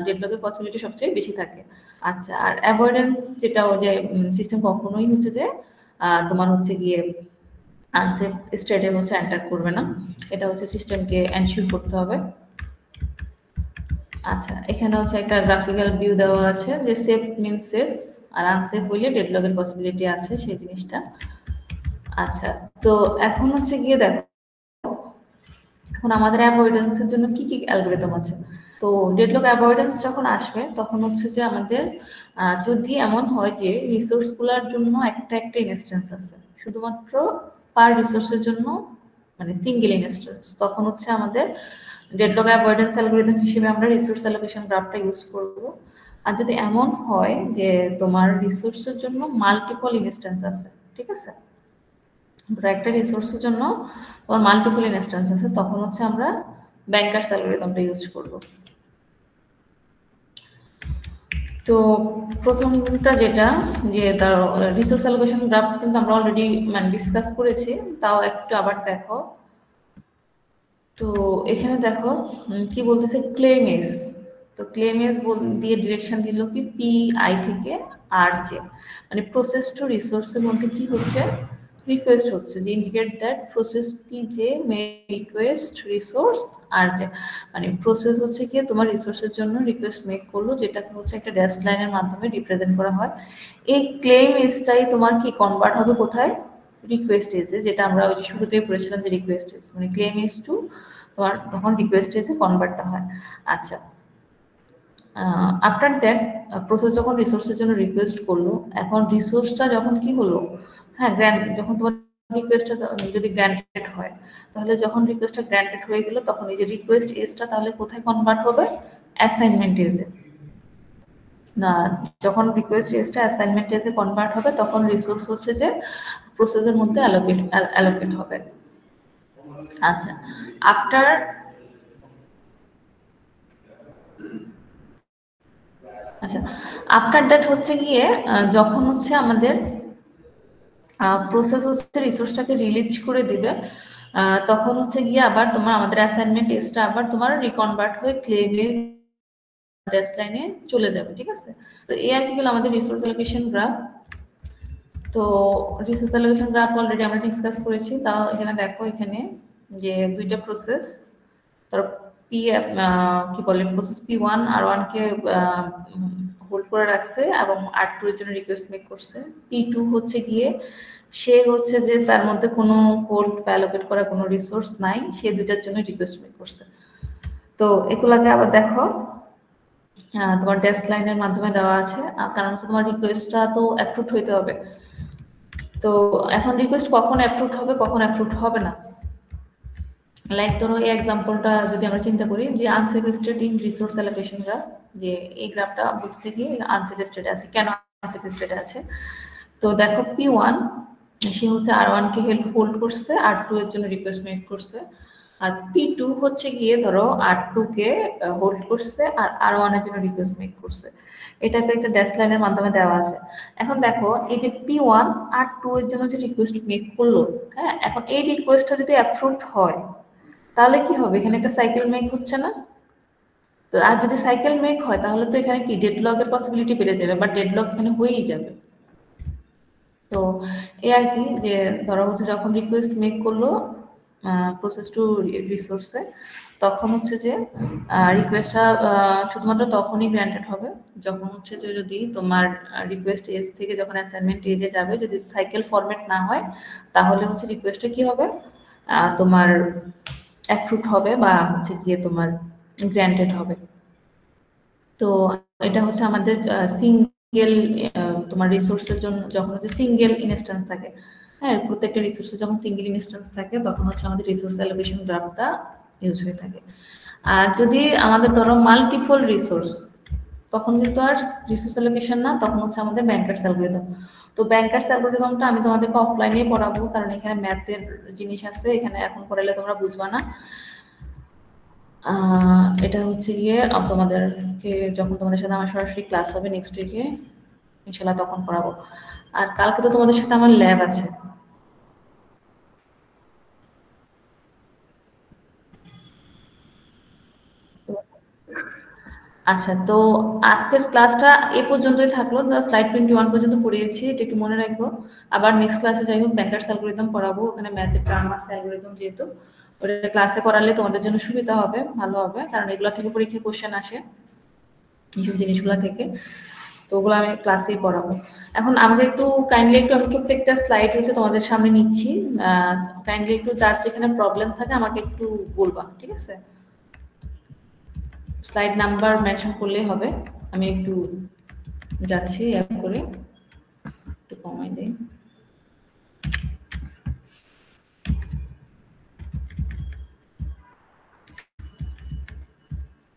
ডেডলকের পসিবিলিটি সবচেয়ে বেশি থাকে। আচ্ছা, আর অ্যাভয়েডেন্স যেটা, যে সিস্টেম কখনোই হচ্ছে যে তোমার হচ্ছে গিয়ে আনসেফ স্টেটে হচ্ছে এন্টার করবে না, এটা হচ্ছে সিস্টেমকে এনশিওর করতে হবে। আচ্ছা, এখানে হচ্ছে একটা গ্রাফিক্যাল ভিউ দেওয়া আছে যে সেফ মিনস সেফ, আর আনসেফ হইলে ডেডলকের পসিবিলিটি আছে সেই জিনিসটা। আচ্ছা, তো এখন হচ্ছে গিয়ে দেখো, এখন আমাদের অ্যাভয়েডেন্সের জন্য কি কি অ্যালগরিদম আছে। তো ডেডলক অ্যাভয়েডেন্স যখন আসবে তখন হচ্ছে যে আমাদের যদি এমন হয় যে রিসোর্সগুলোর জন্য একটা ইনস্ট্যান্স আছে, শুধুমাত্র পার রিসোর্সের জন্য, মানে সিঙ্গেল ইনস্ট্যান্স, তখন হচ্ছে আমাদের ডেডলক অ্যাভয়েডেন্স অ্যালগরিদম হিসেবে আমরা রিসোর্স অ্যালোকেশন গ্রাফটা ইউজ করব। আর যদি এমন হয় যে তোমার রিসোর্সের জন্য মাল্টিপল ইনস্ট্যান্স আছে, ঠিক আছে, একটা রিসোর্সের জন্য তোমার মাল্টিপল ইনস্ট্যান্স আছে, তখন হচ্ছে আমরা ব্যাংকার্স অ্যালগরিদমটা ইউজ করব। তো প্রথমটা যেটা, যে তার রিসোর্স অ্যালোকেশন গ্রাফ কিন্তু আমরা অলরেডি মানে ডিসকাস করেছি, তাও একটু আবার দেখো। তো এখানে দেখো কি বলতেছে, ক্লেম এস। তো ক্লেম এস দিয়ে ডিরেকশন দিল কি PI থেকে RJ, মানে প্রসেস টু রিসোর্সের মধ্যে কি হচ্ছে, রিকোয়েস্ট হচ্ছে, যে indicate that process PJ May request resource RJ, মানে প্রসেস হচ্ছে কি তোমার রিসোর্সের জন্য রিকোয়েস্ট মেক করলো, যেটাকে হচ্ছে একটা ড্যাশ লাইনের মাধ্যমে রিপ্রেজেন্ট করা হয়। এই ক্লেম এসটাই তোমার কি কনভার্ট হবে কোথায়? রিকোয়েস্ট এসে, যেটা আমরা ওই শুরুতেই পড়েছিলাম যে রিকোয়েস্ট এস, মানে ক্লেম এস টু তোমার তখন রিকোয়েস্ট এসে কনভার্টটা হয়। আচ্ছা, আফটার দ্যাট প্রসেস যখন রিসোর্সের জন্য রিকোয়েস্ট করলো, এখন রিসোর্সটা যখন কি হলো, হ্যাঁ গ্র্যান্ট, যখন তোমার রিকোয়েস্টটা যদি গ্র্যান্টেড হয়, তাহলে যখন রিকোয়েস্টটা গ্র্যান্টেড হয়ে গেল তখন এই যে রিকোয়েস্ট এসটা তাহলে কোথায় কনভার্ট হবে? অ্যাসাইনমেন্ট এসে। না, যখন রিকোয়েস্ট এসটা অ্যাসাইনমেন্ট এসে কনভার্ট হবে তখন রিসোর্স হচ্ছে যে প্রসেসের মধ্যে অ্যালোকেট হবে। আচ্ছা, আফটার দ্যাট হচ্ছে গিয়ে যখন হচ্ছে আমাদের প্রসেস হচ্ছে রিসোর্সটাকে রিলিজ করে দিবে, তখন হচ্ছে গিয়ে আবার তোমার আমাদের অ্যাসাইনমেন্ট এসটা আবার তোমার রিকনভার্ট হয়ে ক্লেম ড্যাশ লাইনে চলে যাবে, ঠিক আছে। তো এই আর কি হলো আমাদের রিসোর্স অ্যালোকেশন গ্রাফ। তো রিসোর্স অ্যালোকেশন গ্রাফ অলরেডি আমরা ডিসকাস করেছি, তাও এখানে দেখো, এখানে যে দুইটা প্রসেস, তার কি বলে প্রসেস P1 R1 কে হোল্ড করে রাখছে এবং R2 এর জন্য রিকোয়েস্ট মেক করছে। P2 হচ্ছে গিয়ে সে হচ্ছে যে তার মধ্যে কোনো হোল্ড বা অ্যালোকেট করা কোনো রিসোর্স নাই, সে দুইটার জন্য রিকোয়েস্ট মেক করছে। তো এগুলাকে আবার দেখো, তোমার ডেস্ক লাইনের মাধ্যমে দেওয়া আছে, কারণ হচ্ছে তোমার রিকোয়েস্টটা তো অ্যাপ্রুভ হইতে হবে। তো এখন রিকোয়েস্ট কখন অ্যাপ্রুভ হবে, কখন অ্যাপ্রুভ হবে না, লাইক ধরো এই এক্সাম্পলটা যদি আমরা চিন্তা করি যে আনসেফেস্টেড ইন রিসোর্স অ্যালোকেশন গ্রাফ, যে এই গ্রাফটা বলছে কি আনসেফেস্টেড আছে, কেন আনসেফেস্টেড আছে। তো দেখো P1 সে হচ্ছে R1 কে হেল্প হোল্ড করছে, R2 এর জন্য রিকোয়েস্ট মেক করছে, আর P2 হচ্ছে গিয়ে ধরো R2 কে হোল্ড করছে আর R1 এর জন্য রিকোয়েস্ট মেক করছে। এটাকে একটা ড্যাশ লাইনের মাধ্যমে দেওয়া আছে। এখন দেখো এই যে P1 R2 এর জন্য যে রিকোয়েস্ট মেক করলো, হ্যাঁ, এখন এই রিকোয়েস্টটা যদি অ্যাপ্রুভড হয় তাহলে কি হবে, এখানে একটা সাইকেল মেক হচ্ছে না। তো আর যদি সাইকেল মেক হয় তাহলে তো এখানে কি ডেডলকের পসিবিলিটি বেড়ে যাবে, বা ডেডলক এখানে হয়েই যাবে। তো এই আর কি, যে ধরো হচ্ছে যখন রিকোয়েস্ট মেক করলো প্রসেস টু রিসোর্সে, তখন হচ্ছে যে রিকোয়েস্টটা শুধুমাত্র তখনই গ্র্যান্টেড হবে যখন হচ্ছে যে যদি তোমার রিকোয়েস্ট এজ থেকে যখন অ্যাসাইনমেন্ট এজে যাবে, যদি সাইকেল ফরম্যাট না হয় তাহলে হচ্ছে রিকোয়েস্টটা কি হবে, তোমার অ্যাপ্রুভড হবে বা হচ্ছে গিয়ে তোমার গ্র্যান্টেড হবে। তো এটা হচ্ছে আমাদের সিঙ্গেল তোমার রিসোর্সের জন্য, যখন হচ্ছে সিঙ্গেল ইনস্ট্যান্স থাকে, হ্যাঁ, প্রত্যেকটা রিসোর্সে যখন সিঙ্গেল ইনস্ট্যান্স থাকে তখন হচ্ছে আমাদের রিসোর্স অ্যালোকেশন গ্রাফটা ইউজ হয়ে থাকে। আর যদি আমাদের ধরো মাল্টিপল রিসোর্স, তখন কিন্তু আর রিসোর্স অ্যালোকেশন না, তখন হচ্ছে আমাদের ব্যাংকার্স অ্যালগরিদম। তো ব্যাংকার্স অ্যালগরিদমটা আমি তোমাদেরকে অফলাইনে পড়াবো, কারণ এখানে ম্যাথের জিনিস আছে, এখানে এখন পড়ালে তোমরা বুঝবা না। এটা হচ্ছে গিয়ে তোমাদেরকে যখন তোমাদের সাথে আমার সরাসরি ক্লাস হবে নেক্সট উইকে ইনশাল্লাহ তখন পড়াবো। আর কালকে তো তোমাদের সাথে আমার ল্যাব আছে। আচ্ছা, তো আজকের ক্লাসটা এ পর্যন্তই থাকলো, স্লাইড 21 পর্যন্ত পড়িয়েছি, এটা একটু মনে রাখবো। আবার নেক্সট ক্লাসে যাই হোক ব্যাংকার্স অ্যালগরিদম পড়াবো, ওখানে ম্যাথের টার্ম আছে অ্যালগরিদম, যেহেতু ওটা ক্লাসে করালে তোমাদের জন্য সুবিধা হবে, ভালো হবে, কারণ এগুলো থেকে পরীক্ষায় কোশ্চেন আসে এইসব জিনিসগুলো থেকে। তো ওগুলো আমি ক্লাসেই পড়াবো। এখন আমাকে একটু কাইন্ডলি একটু, আমি প্রত্যেকটা স্লাইড হচ্ছে তোমাদের সামনে নিচ্ছি, কাইন্ডলি একটু যার যেখানে প্রবলেম থাকে আমাকে একটু বলবা, ঠিক আছে? স্লাইড নাম্বার মেনশন করলেই হবে। আমি একটু যাচ্ছি অ্যাপ করে, একটু কমাই দিই।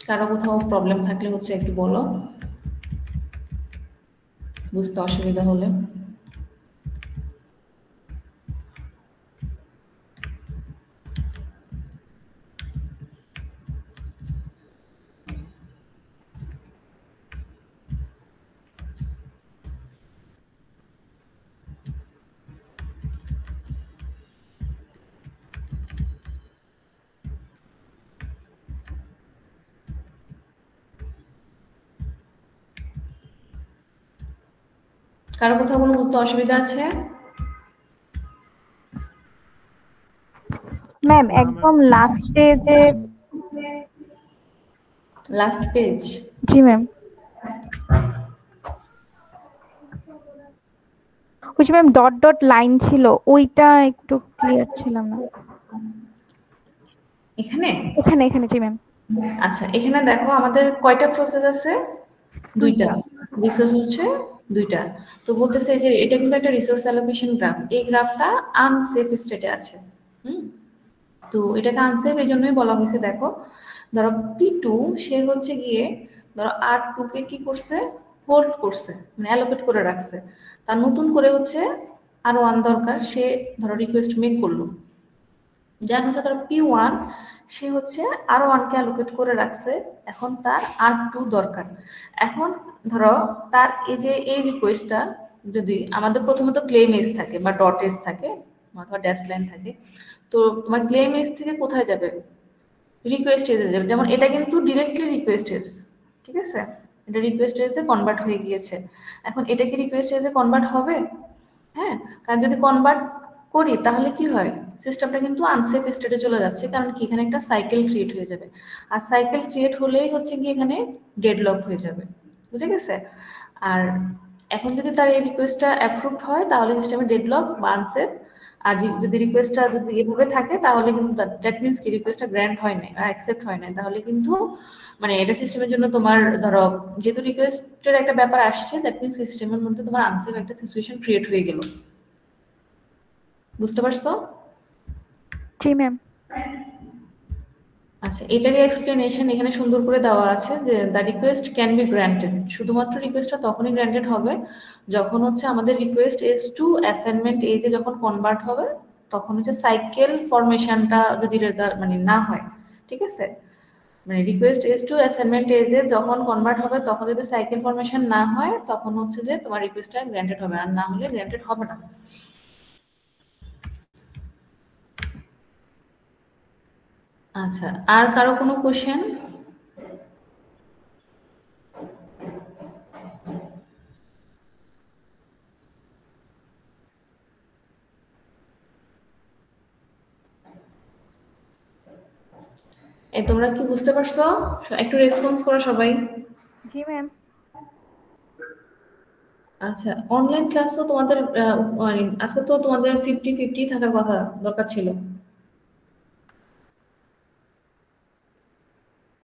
কারো কোথাও প্রবলেম থাকলে হচ্ছে একটু বলো, বুঝতে অসুবিধা হলে। কারো কোথাও কোনো বুঝতে অসুবিধা আছে? ম্যাম একদম লাস্টে যে লাস্ট পেজ। জি ম্যাম, ওই যে ম্যাম ডট ডট লাইন ছিল, ওইটা একটু ক্লিয়ার ছিলাম না। এখানে এখানে এখানে জি ম্যাম। আচ্ছা, এখানে দেখো আমাদের কয়টা প্রসেস আছে? দুইটা। রিসোর্স হচ্ছে দুইটা। তো বলতেছে যে এটা কিন্তু একটা রিসোর্স অ্যালোকেশন গ্রাফ, এই গ্রাফটা আনসেফ স্টেটে আছে। তো এটাকে আনসেফ এই জন্যই বলা হয়েছে। দেখো ধরো P2 সে হচ্ছে গিয়ে ধরো R2 কে কি করছে, হোল্ড করছে, মানে অ্যালোকেট করে রাখছে। তার নতুন করে হচ্ছে R1 দরকার, সে ধরো রিকোয়েস্ট মেক করলো। যার হচ্ছে ধরো P1 সে হচ্ছে R1 কে অ্যালোকেট করে রাখছে, এখন তার R2 দরকার। এখন ধরো তার এই যে এই রিকোয়েস্টটা, যদি আমাদের প্রথমত ক্লেম এজ থাকে বা ডট এজ থাকে অথবা ড্যাশ লাইন থাকে, তো তোমার ক্লেম এজ থেকে কোথায় যাবে, রিকোয়েস্ট এজে যাবে। যেমন এটা কিন্তু ডিরেক্টলি রিকোয়েস্ট এজ, ঠিক আছে, এটা রিকোয়েস্ট এজে কনভার্ট হয়ে গিয়েছে। এখন এটা কি রিকোয়েস্ট এজে কনভার্ট হবে? হ্যাঁ, কারণ যদি কনভার্ট করি তাহলে কি হয়, সিস্টেমটা কিন্তু আনসেফ স্টেটে চলে যাচ্ছে, কারণ কি এখানে একটা সাইকেল ক্রিয়েট হয়ে যাবে, আর সাইকেল ক্রিয়েট হলেই হচ্ছে কি এখানে ডেডলক হয়ে যাবে, বুঝে গেছে? আর এখন যদি তার এই রিকোয়েস্টটা অ্যাপ্রুভড হয় তাহলে সিস্টেমে ডেডলক বা আনসেফ, আর যদি রিকোয়েস্টটা যদি এভাবে থাকে তাহলে কিন্তু দ্যাট মিনস কি রিকোয়েস্টটা গ্র্যান্ট হয় না বা অ্যাকসেপ্ট হয় না, তাহলে কিন্তু মানে এটা সিস্টেমের জন্য তোমার ধরো যেহেতু রিকোয়েস্টের একটা ব্যাপার আসছে, দ্যাট মিনস সিস্টেমের মধ্যে তোমার আনসেফ একটা সিচুয়েশন ক্রিয়েট হয়ে গেল। বুঝতে পারছো? জি ম্যাম। আচ্ছা, এটারই এক্সপ্লেনেশন এখানে সুন্দর করে দেওয়া আছে যে the request can be granted, শুধুমাত্র রিকোয়েস্টটা তখনই গ্র্যান্টেড হবে যখন হচ্ছে আমাদের রিকোয়েস্ট এস টু অ্যাসাইনমেন্ট এজে যখন কনভার্ট হবে, তখন হচ্ছে সাইকেল ফরমেশনটা যদি রেজাল্ট মানে না হয়, ঠিক আছে, মানে রিকোয়েস্ট এস টু অ্যাসাইনমেন্ট এজে যখন কনভার্ট হবে তখন যদি সাইকেল ফরমেশন না হয় তখন হচ্ছে যে তোমার রিকোয়েস্টটা গ্র্যান্টেড হবে, আর না হলে গ্র্যান্টেড হবে না। আচ্ছা, আর কারো কোনো কোশ্চেন? এই তোমরা কি বুঝতে পারছো? একটু রেসপন্স করো সবাই। জি ম্যাম। আচ্ছা, অনলাইন ক্লাসও তোমাদের মানে আজকে তো তোমাদের 50-50 থাকার কথা, দরকার ছিল।